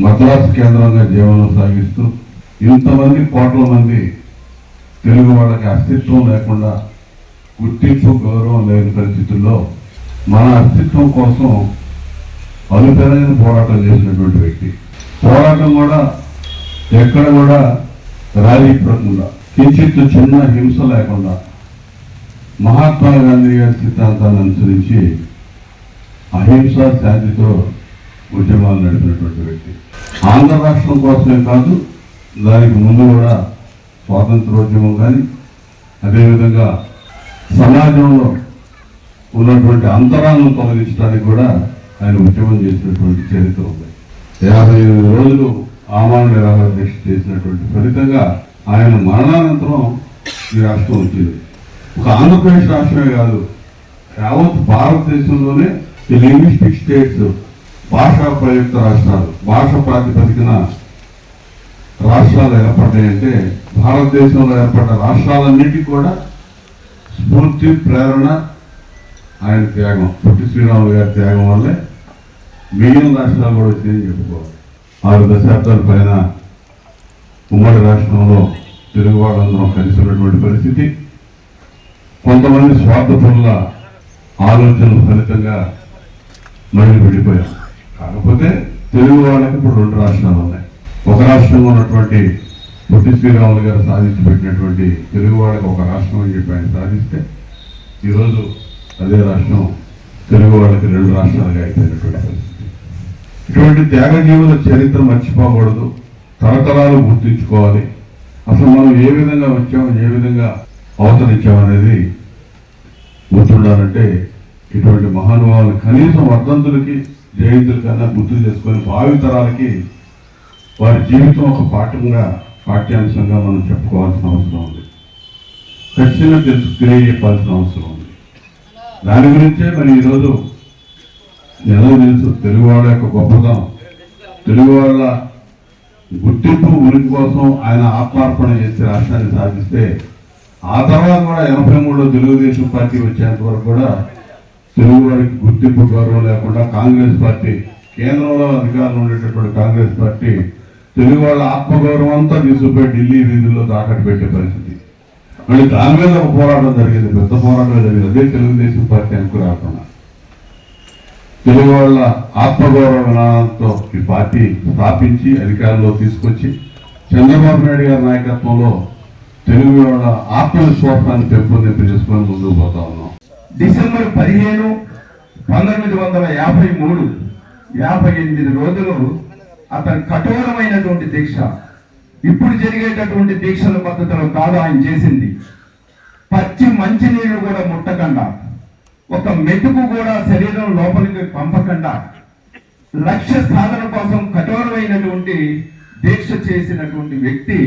మద్రాసు కేంద్రంగా జీవనం సాగిస్తూ ఇంతమంది కోట్ల మంది తెలుగు వాళ్ళకి అస్తిత్వం లేకుండా, గుర్తింపు గౌరవం లేని పరిస్థితుల్లో మన అస్తిత్వం కోసం అలుపెరగని పోరాటం చేసినటువంటి వ్యక్తి. పోరాటం కూడా ఎక్కడ కూడా రాజీ పడకుండా, కించిత్ చిన్న హింస లేకుండా మహాత్మా గాంధీ గారి సిద్ధాంతాన్ని అనుసరించి అహింస శాంతితో ఉద్యమాలు నడిపినటువంటి వ్యక్తి. ఆంధ్ర రాష్ట్రం కోసమే కాదు, దానికి ముందు కూడా స్వాతంత్రోద్యమం కానీ, అదేవిధంగా సమాజంలో ఉన్నటువంటి అంతరాలను తొలగించడానికి కూడా ఆయన ఉద్యమం చేసినటువంటి చరిత్ర ఉంది. 58 రోజులు ఆమరణ నిరాహార దీక్ష చేసినటువంటి ఫలితంగా ఆయన మరణానంతరం ఈ రాష్ట్రం వచ్చింది. ఒక ఆంధ్రప్రదేశ్ రాష్ట్రమే కాదు, యావత్ భారతదేశంలోనే ఈ లింగ్విస్టిక్ స్టేట్స్, భాషా ప్రయుక్త రాష్ట్రాలు, భాష ప్రాతిపదికన రాష్ట్రాలు ఏర్పడ్డాయంటే భారతదేశంలో ఏర్పడ్డ రాష్ట్రాలన్నిటికీ కూడా స్ఫూర్తి, ప్రేరణ ఆయన త్యాగం, పొట్టి శ్రీరాములు గారి త్యాగం వల్లే మిగిలిన రాష్ట్రాలు కూడా వచ్చాయని చెప్పుకోవాలి. 6 దశాబ్దాల పైన ఉమ్మడి రాష్ట్రంలో తెలుగు వాళ్ళందరం కలిసి ఉన్నటువంటి పరిస్థితి. కొంతమంది స్వార్థపరుల ఆలోచనల ఫలితంగా మళ్ళీ విడిపోయాం. కాకపోతే తెలుగు వాళ్ళకి ఇప్పుడు 2 రాష్ట్రాలు ఉన్నాయి. ఒక రాష్ట్రంలో ఉన్నటువంటి పొట్టి శ్రీరాములు గారు సాధించి పెట్టినటువంటి తెలుగు వాళ్ళకి ఒక రాష్ట్రం అని చెప్పి ఆయన సాధిస్తే ఈరోజు అదే రాష్ట్రం తెలుగు వాళ్ళకి 2 రాష్ట్రాలుగా అయిపోయినటువంటి పరిస్థితి. ఇటువంటి త్యాగజీవుల చరిత్ర మర్చిపోకూడదు, తరతరాలు గుర్తుంచుకోవాలి. అసలు మనం ఏ విధంగా వచ్చాము, ఏ విధంగా అవతరించామనేది గుర్తుండాలంటే ఇటువంటి మహానుభావులు కనీసం వర్ధంతులకి, జయంతుల కన్నా గుర్తు చేసుకొని భావితరాలకి వారి జీవితం ఒక పాఠ్యాంశంగా మనం చెప్పుకోవాల్సిన అవసరం ఉంది. ఖచ్చితంగా తెలియజెప్పాల్సిన అవసరం ఉంది. దాని గురించే మరి ఈరోజు ఎలా తెలుసు తెలుగు వాళ్ళ యొక్క గొప్పతనం, తెలుగు వాళ్ళ గుర్తింపు ఉనికి కోసం ఆయన ఆత్మార్పణ చేసి రాష్ట్రాన్ని సాధిస్తే, ఆ తర్వాత కూడా 83లో తెలుగుదేశం పార్టీ వచ్చేంత వరకు కూడా తెలుగు వారికి గుర్తింపు గౌరవం లేకుండా కాంగ్రెస్ పార్టీ, కేంద్రంలో అధికారంలో ఉండేటటువంటి కాంగ్రెస్ పార్టీ తెలుగు వాళ్ళ ఆత్మగౌరవం అంతా తీసుకుపోయి ఢిల్లీ వీధుల్లో తాకట్టు పెట్టే పరిస్థితి. మళ్ళీ దాని మీద ఒక పోరాటం జరిగింది, పెద్ద పోరాటం జరిగింది. అదే తెలుగుదేశం పార్టీ అనుకురాకుండా తెలుగు వాళ్ళ ఆత్మగౌరవ విధానంతో ఈ పార్టీ స్థాపించి అధికారంలో తీసుకొచ్చి చంద్రబాబు నాయుడు గారి నాయకత్వంలో తెలుగు వాళ్ళ ఆత్మవిశ్వాసాన్ని పెంపొందింపజేసుకొని ముందుకు పోతా ఉన్నాం. డిసెంబర్ 15, 1953 58 రోజులు అతని కఠోరమైనటువంటి దీక్ష. ఇప్పుడు జరిగేటటువంటి దీక్షల పద్ధతిలో కాదు ఆయన చేసింది. పచ్చి మంచినీళ్ళు కూడా ముట్టకుండా, ఒక మెతుకు కూడా శరీరం లోపలికి పంపకుండా లక్ష్య సాధన కోసం కఠోరమైనటువంటి దీక్ష చేసినటువంటి వ్యక్తి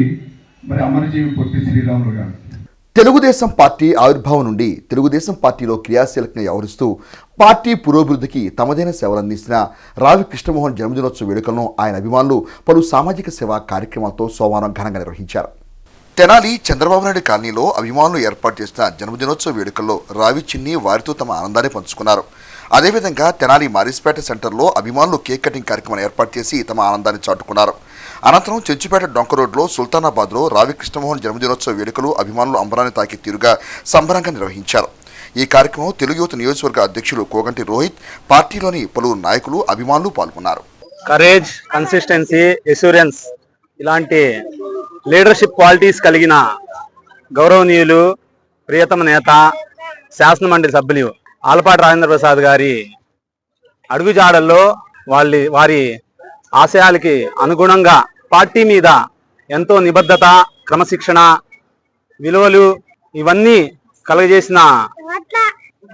మరి అమరజీవి పొట్టి శ్రీరాములు గారు. తెలుగుదేశం పార్టీ ఆవిర్భావం నుండి తెలుగుదేశం పార్టీలో క్రియాశీలకంగా వ్యవహరిస్తూ పార్టీ పురోభివృద్ధికి తమదైన సేవలందించిన రావి కృష్ణమోహన్ జన్మదినోత్సవ వేడుకలను ఆయన అభిమానులు పలు సామాజిక సేవా కార్యక్రమాలతో సోమవారం ఘనంగా నిర్వహించారు. తెనాలి చంద్రబాబు నాయుడు కాలనీలో అభిమానులు ఏర్పాటు చేసిన జన్మదినోత్సవ వేడుకల్లో రావి చిన్ని వారితో తమ ఆనందాన్ని పంచుకున్నారు. అదేవిధంగా తెనాలి మారిస్పేట సెంటర్లో అభిమానులు కేక్ కటింగ్ కార్యక్రమాన్ని ఏర్పాటు చేసి తమ ఆనందాన్ని చాటుకున్నారు. అనంతరం చెంచుపేట డొంక రోడ్లో సుల్తానాబాద్లో రావి కృష్ణమోహన్ జన్మదినోత్సవ వేడుకలు అభిమానులు అంబరాన్ని తాకే తీరుగా సంబరంగా నిర్వహించారు. ఈ కార్యక్రమం తెలుగు యువత నియోజకవర్గ అధ్యక్షులు కోగంటి రోహిత్, పార్టీలోని పలువురు నాయకులు, అభిమానులు పాల్గొన్నారు. కరేజ్, కన్సిస్టెన్సీ, ఎష్యూరెన్స్ ఇలాంటి లీడర్షిప్ క్వాలిటీస్ కలిగిన గౌరవనీయులు, ప్రియతమ నేత, శాసనమండలి సభ్యులు ఆలపాటి రాజేంద్ర ప్రసాద్ గారి అడుగుజాడల్లో వారి ఆశయాలకి అనుగుణంగా పార్టీ మీద ఎంతో నిబద్ధత, క్రమశిక్షణ, విలువలు ఇవన్నీ కలుగజేసిన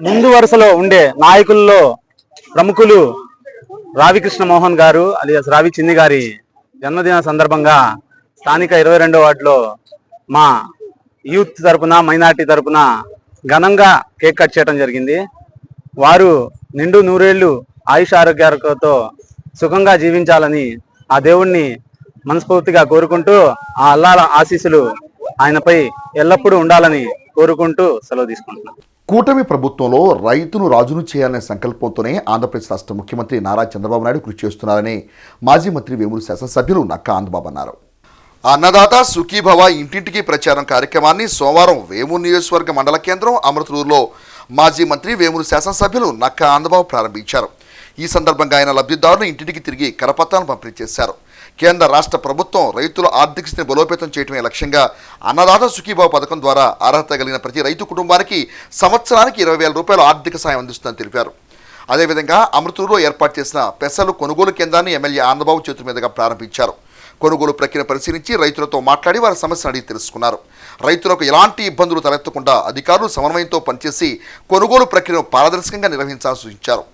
ముందు వరుసలో ఉండే నాయకుల్లో ప్రముఖులు రావి కృష్ణమోహన్ గారు అలియాస్ రావి చిన్ని గారి జన్మదిన సందర్భంగా స్థానిక 22వ వార్డులో మా యూత్ తరపున, మైనార్టీ తరపున ఘనంగా కేక్ కట్ చేయడం జరిగింది. వారు నిండు నూరేళ్లు ఆయుష్ ఆరోగ్యాలతో సుఖంగా జీవించాలని ఆ దేవుణ్ణి మనస్ఫూర్తిగా కోరుకుంటూ, ఆ అల్లాహ్ ఆశీస్సులు ఆయనపై ఎల్లప్పుడూ ఉండాలని కోరుకుంటూ సెలవు తీసుకుంటున్నాను. కూటమి ప్రభుత్వంలో రైతును రాజును చేయాలనే సంకల్పంతోనే ఆంధ్రప్రదేశ్ రాష్ట్ర ముఖ్యమంత్రి నారా చంద్రబాబు నాయుడు కృషి చేస్తున్నారని మాజీ మంత్రి వేమూరు శాసనసభ్యులు నక్కా ఆనందబాబు అన్నారు. అన్నదాత సుఖీభవ ఇంటింటికి ప్రచారం కార్యక్రమాన్ని సోమవారం వేమూరు నియోజకవర్గ మండల కేంద్రం అమృతూరులో మాజీ మంత్రి వేమూరు శాసనసభ్యులు నక్కా ఆనందబాబు ప్రారంభించారు. ఈ సందర్భంగా ఆయన లబ్ధిదారులు ఇంటింటికి తిరిగి కరపత్రాలను పంపిణీ చేశారు. కేంద్ర రాష్ట్ర ప్రభుత్వం రైతుల ఆర్థిక స్థితిని బలోపేతం చేయడమే లక్ష్యంగా అన్నదాత సుఖీభావ పథకం ద్వారా అర్హత కలిగిన ప్రతి రైతు కుటుంబానికి సంవత్సరానికి 20,000 రూపాయల ఆర్థిక సాయం అందిస్తుందని తెలిపారు. అదేవిధంగా అమృతూరులో ఏర్పాటు చేసిన పెసలు కొనుగోలు కేంద్రాన్ని ఎమ్మెల్యే ఆనందబాబు చేతుల మీదుగా ప్రారంభించారు. కొనుగోలు ప్రక్రియను పరిశీలించి రైతులతో మాట్లాడి వారి సమస్యను అడిగి తెలుసుకున్నారు. రైతులకు ఎలాంటి ఇబ్బందులు తలెత్తకుండా అధికారులు సమన్వయంతో పనిచేసి కొనుగోలు ప్రక్రియను పారదర్శకంగా నిర్వహించాలని సూచించారు.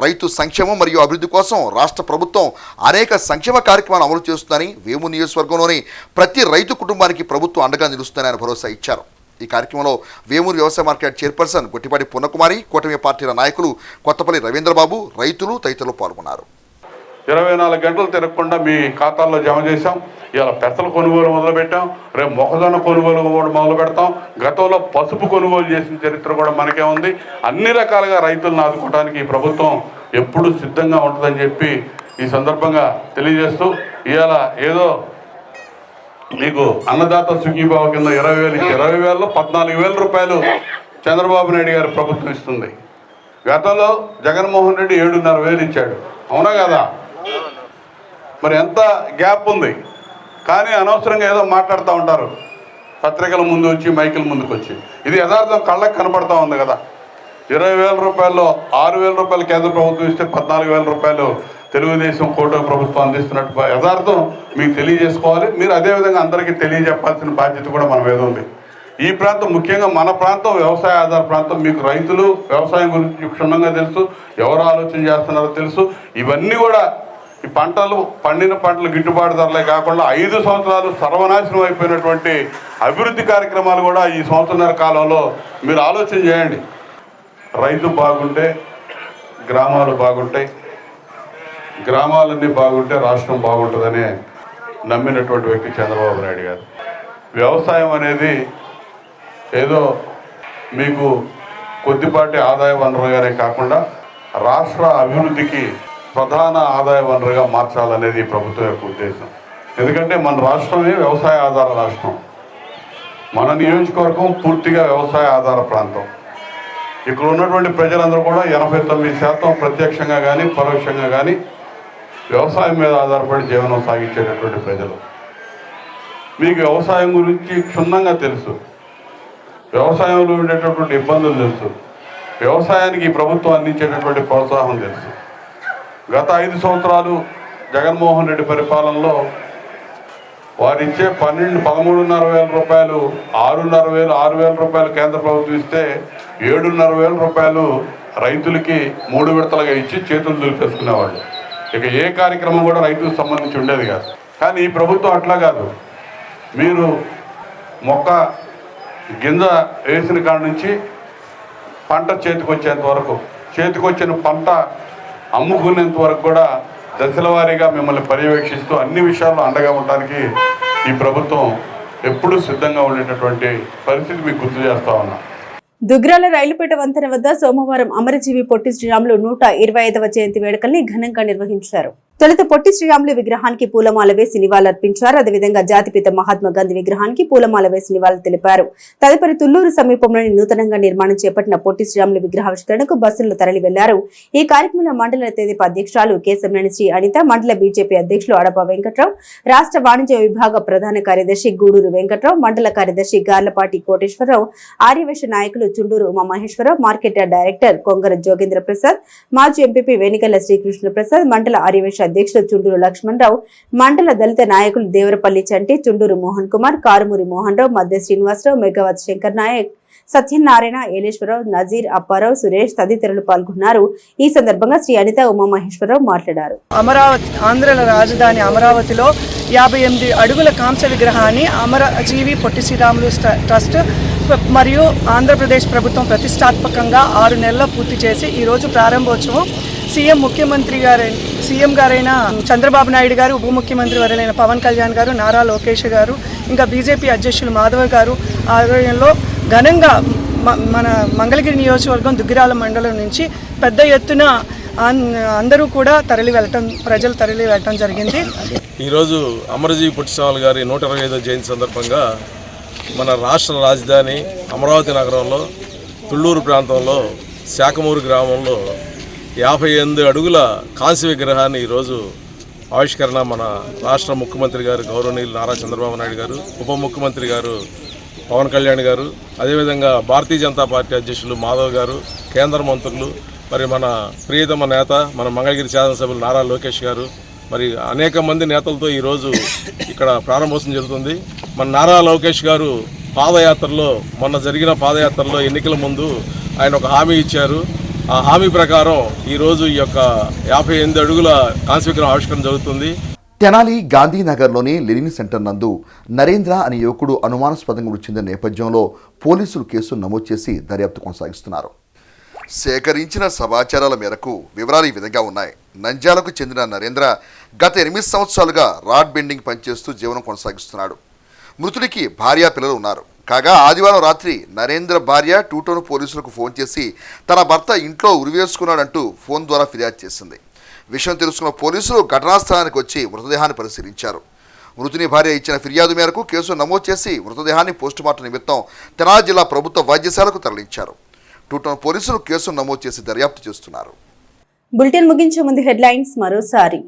రైతు సంక్షేమం మరియు అభివృద్ధి కోసం రాష్ట్ర ప్రభుత్వం అనేక సంక్షేమ కార్యక్రమాలు అమలు చేస్తుందని, వేమూరు నియోజకవర్గంలోని ప్రతి రైతు కుటుంబానికి ప్రభుత్వం అండగా నిలుస్తుందని ఆయన భరోసా ఇచ్చారు. ఈ కార్యక్రమంలో వేమూరు వ్యవసాయ మార్కెట్ చైర్పర్సన్ గొట్టిపాటి పూర్ణకుమారి, కూటమి పార్టీల నాయకులు కొత్తపల్లి రవీంద్రబాబు, రైతులు తదితరులు పాల్గొన్నారు. 24 గంటలు తిరగకుండా మీ ఖాతాల్లో జమ చేశాం. ఇలా పెసల కొనుగోలు మొదలుపెట్టాం. రేపు మొక్కజొన్న కొనుగోలు కూడా మొదలు పెడతాం. గతంలో పసుపు కొనుగోలు చేసిన చరిత్ర కూడా మనకే ఉంది. అన్ని రకాలుగా రైతులను ఆదుకోవడానికి ఈ ప్రభుత్వం ఎప్పుడు సిద్ధంగా ఉంటుందని చెప్పి ఈ సందర్భంగా తెలియజేస్తూ, ఇవాళ ఏదో మీకు అన్నదాత సుఖీభావ కింద 20,000లో 14,000 రూపాయలు చంద్రబాబు నాయుడు గారి ప్రభుత్వం ఇస్తుంది. గతంలో జగన్మోహన్ రెడ్డి 7,500 ఇచ్చాడు. అవునా కదా? మరి ఎంత గ్యాప్ ఉంది. కానీ అనవసరంగా ఏదో మాట్లాడుతూ ఉంటారు పత్రికల ముందు వచ్చి, మైకుల ముందుకు వచ్చి. ఇది యథార్థం కళ్ళకు కనపడతా ఉంది కదా. 20,000 రూపాయల్లో 6,000 రూపాయలు కేంద్ర ప్రభుత్వం ఇస్తే 14,000 రూపాయలు తెలుగుదేశం కూటమి ప్రభుత్వం అందిస్తున్నట్టు యథార్థం మీకు తెలియజేసుకోవాలి. మీరు అదేవిధంగా అందరికీ తెలియజెప్పాల్సిన బాధ్యత కూడా మన మీద ఉంది. ఈ ప్రాంతం, ముఖ్యంగా మన ప్రాంతం వ్యవసాయ ఆధార ప్రాంతం. మీకు రైతులు వ్యవసాయం గురించి క్షుణ్ణంగా తెలుసు, ఎవరు ఆలోచన చేస్తున్నారో తెలుసు. ఇవన్నీ కూడా ఈ పంటలు, పండిన పంటలు గిట్టుబాటు ధరలే కాకుండా 5 సంవత్సరాలు సర్వనాశనం అయిపోయినటువంటి అభివృద్ధి కార్యక్రమాలు కూడా ఈ సంవత్సరాల కాలంలో మీరు ఆలోచన చేయండి. రైతు బాగుంటే గ్రామాలు బాగుంటాయి, గ్రామాలన్నీ బాగుంటే రాష్ట్రం బాగుంటుందని నమ్మినటువంటి వ్యక్తి చంద్రబాబు నాయుడు గారు. వ్యవసాయం అనేది ఏదో మీకు కొద్దిపాటి ఆదాయ వనరుగానే కాకుండా రాష్ట్ర అభివృద్ధికి ప్రధాన ఆదాయ వనరుగా మార్చాలనేది ప్రభుత్వం యొక్క ఉద్దేశం. ఎందుకంటే మన రాష్ట్రమే వ్యవసాయ ఆధార రాష్ట్రం. మన నియోజకవర్గం పూర్తిగా వ్యవసాయ ఆధార ప్రాంతం. ఇక్కడ ఉన్నటువంటి ప్రజలందరూ కూడా 89% ప్రత్యక్షంగా కానీ పరోక్షంగా కానీ వ్యవసాయం మీద ఆధారపడి జీవనం సాగించేటటువంటి ప్రజలు. మీకు వ్యవసాయం గురించి క్షుణ్ణంగా తెలుసు, వ్యవసాయంలో ఉండేటటువంటి ఇబ్బందులు తెలుసు, వ్యవసాయానికి ఈ ప్రభుత్వం అందించేటటువంటి ప్రోత్సాహం తెలుసు. గత 5 సంవత్సరాలు జగన్మోహన్ రెడ్డి పరిపాలనలో వారిచ్చే 13,500 రూపాయలు 6,500 రూపాయలు కేంద్ర ప్రభుత్వం ఇస్తే 7,500 రూపాయలు రైతులకి 3 విడతలుగా ఇచ్చి చేతులు దులిపేసుకునేవాళ్ళు. ఇక ఏ కార్యక్రమం కూడా రైతుకు సంబంధించి ఉండేది కాదు. కానీ ఈ ప్రభుత్వం అట్లా కాదు. మీరు మొక్క గింజ వేసిన కాడ నుంచి పంట చేతికొచ్చేంత వరకు, చేతికొచ్చిన పంట అమ్ముకునేంత వరకు కూడా దశల వారీగా మిమ్మల్ని పర్యవేక్షిస్తూ అన్ని విషయాల్లో అండగా ఉండడానికి ఈ ప్రభుత్వం ఎప్పుడూ సిద్ధంగా ఉండేటటువంటి పరిస్థితి మీకు గుర్తు చేస్తా ఉన్నా. దుగ్రాల రైలుపేట వంతెన వద్ద సోమవారం అమరజీవి పొట్టి శ్రీరాములు 125వ జయంతి వేడుకల్ని ఘనంగా నిర్వహించారు. తొలుత పొట్టి శ్రీరాములు విగ్రహానికి పూలమాల వేసి నివాళులర్పించారు. అదేవిధంగా జాతిపిత మహాత్మా గాంధీ విగ్రహానికి పూలమాల వేసి నివాళులు తెలిపారు. తదుపరి తుళ్లూరు సమీపంలోని నూతనంగా నిర్మాణం చేపట్టిన పొట్టి శ్రీరాములు విగ్రహావిష్కరణకు బస్సులు తరలి వెళ్లారు. ఈ కార్యక్రమంలో మండల తెదేపా అధ్యక్షురాలు కేశంనేని శ్రీ అనిత, మండల బీజేపీ అధ్యక్షులు అడప వెంకట్రావు, రాష్ట్ర వాణిజ్య విభాగ ప్రధాన కార్యదర్శి గూడూరు వెంకట్రావు, మండల కార్యదర్శి గార్లపాటి కోటేశ్వరరావు, ఆర్యవేశ నాయకులు చుండూరు ఉమామహేశ్వరరావు, మార్కెట్ డైరెక్టర్ కొంగర జోగేంద్ర ప్రసాద్, మాజీ ఎంపీపీ వెనిగల్ల శ్రీకృష్ణ ప్రసాద్, మండల ఆర్యవేశ అధ్యక్షులు చుండూరు లక్ష్మణరావు, మండల దళిత నాయకులు దేవరపల్లి చంటి, చుండూరు మోహన్ కుమార్, కారుమూరి మోహన్ రావు, మధ్య శ్రీనివాసరావు, మెగావత్ శంకర్ నాయక్, సత్యనారాయణ, ఏలేశ్వరరావు, నజీర్, అప్పారావు, సురేష్ తదితరులు పాల్గొన్నారు. ఈ సందర్భంగా శ్రీ అనిత ఉమామహేశ్వరరావు మాట్లాడారు. అమరావతి ఆంధ్ర రాజధాని అమరావతిలో 58 అడుగుల కాంస్య విగ్రహాన్ని అమరజీవి పొట్టి శ్రీరాములు ట్రస్ట్ మరియు ఆంధ్రప్రదేశ్ ప్రభుత్వం ప్రతిష్టాత్మకంగా 6 నెలల్లో పూర్తి చేసి ఈరోజు ప్రారంభోత్సవం సీఎం గారైన చంద్రబాబు నాయుడు గారు, ఉప ముఖ్యమంత్రి వర్యులైన పవన్ కళ్యాణ్ గారు, నారా లోకేష్ గారు, ఇంకా బీజేపీ అధ్యక్షులు మాధవ్ గారు ఆధ్వర్యంలో ఘనంగా మన మంగళగిరి నియోజకవర్గం దుగ్గిరాల మండలం నుంచి పెద్ద ఎత్తున అందరూ కూడా ప్రజలు తరలి వెళ్ళటం జరిగింది. ఈరోజు అమరజీవి పొట్టి శ్రీరాములు గారి 125వ జయంతి సందర్భంగా మన రాష్ట్ర రాజధాని అమరావతి నగరంలో తుళ్ళూరు ప్రాంతంలో శాఖమూరు గ్రామంలో 58 అడుగుల కాంస్య విగ్రహాన్ని ఈరోజు ఆవిష్కరణ మన రాష్ట్ర ముఖ్యమంత్రి గారు గౌరవనీయులు నారా చంద్రబాబు నాయుడు గారు, ఉప ముఖ్యమంత్రి గారు పవన్ కళ్యాణ్ గారు, అదేవిధంగా భారతీయ జనతా పార్టీ అధ్యక్షులు మాధవ్ గారు, కేంద్ర మంత్రులు, మరి మన ప్రియతమ నేత మన మంగళగిరి శాసనసభ్యులు నారా లోకేష్ గారు, మరి అనేక మంది నేతలతో ఈరోజు ఇక్కడ ప్రారంభోత్సవం జరుగుతుంది. మన నారా లోకేష్ గారు మొన్న జరిగిన పాదయాత్రలో ఎన్నికల ముందు ఆయన ఒక హామీ ఇచ్చారు. ఆ హామీ ప్రకారం ఈరోజు ఈ యొక్క 58 అడుగుల కాంస్య విగ్రహం ఆవిష్కరణ జరుగుతుంది. తెనాలి గాంధీనగర్లోని లెనిన్ సెంటర్ నందు నరేంద్ర అనే యువకుడు అనుమానాస్పదంగా మృతి చెందిన నేపథ్యంలో పోలీసులు కేసు నమోదు చేసి దర్యాప్తు కొనసాగిస్తున్నారు. సేకరించిన సమాచారాల మేరకు వివరాలు ఈ విధంగా ఉన్నాయి. నంద్యాలకు చెందిన నరేంద్ర గత 8 సంవత్సరాలుగా రాడ్ బెండింగ్ పనిచేస్తూ జీవనం కొనసాగిస్తున్నాడు. మృతుడికి భార్య పిల్లలు ఉన్నారు. కాగా ఆదివారం రాత్రి నరేంద్ర భార్య టూటౌన్ పోలీసులకు ఫోన్ చేసి తన భర్త ఇంట్లో ఉరివేసుకున్నాడంటూ ఫోన్ ద్వారా ఫిర్యాదు చేసింది. విషయం తెలుసుకున్న పోలీసులు ఘటనా స్థలానికి వచ్చి మృతదేహాన్ని పరిశీలించారు. మృతుని భార్య ఇచ్చిన ఫిర్యాదు మేరకు కేసు నమోదు చేసి మృతదేహాన్ని పోస్టుమార్టం నిమిత్తం తెనాలి జిల్లా ప్రభుత్వ వైద్యశాలకు తరలించారు. టూటౌన్ పోలీసులు కేసును నమోదు చేసి దర్యాప్తు చేస్తున్నారు. బులెటిన్ ముగించే ముందు హెడ్లైన్స్ మరోసారి.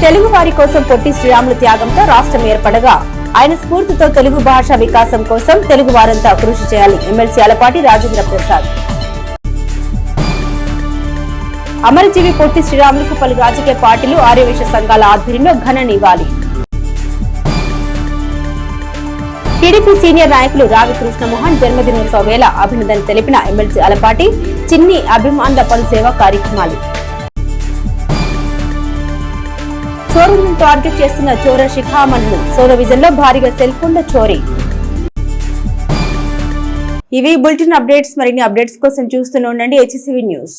తెలుగు వారి కోసం పొట్టి శ్రీరాములు త్యాగంతో రాష్ట్రం ఏర్పడగా ఆయన స్ఫూర్తితో తెలుగు భాష వికాసం కోసం తెలుగు వారంతా కృషి చేయాలి. ఎమ్మెల్సీ అలపాటి రాజేంద్ర ప్రసాద్. అమరజీవి పొట్టి శ్రీరాములకు పలు రాజకీయ పార్టీలు ఆర్యవేశ సంఘాల ఆధ్వర్యంలో ఘన నివాళి. టీడీపీ సీనియర్ నాయకులు రావి కృష్ణమోహన్ జన్మదినోత్సవ వేళ అభినందన తెలిపిన ఎమ్మెల్సీ అలపాటి. చిన్ని అభిమానుల పలు సేవా కార్యక్రమాలు. చోరులను టార్గెట్ చేస్తున్న చోర శిఖామణులు. సోలో విజన్ లో భారీగా సెల్ ఫోన్ల చోరీ. ఇవి బులెటిన్ అప్డేట్స్. మరిన్ని అప్డేట్స్ కోసం చూస్తూనే ఉండండి HCV న్యూస్.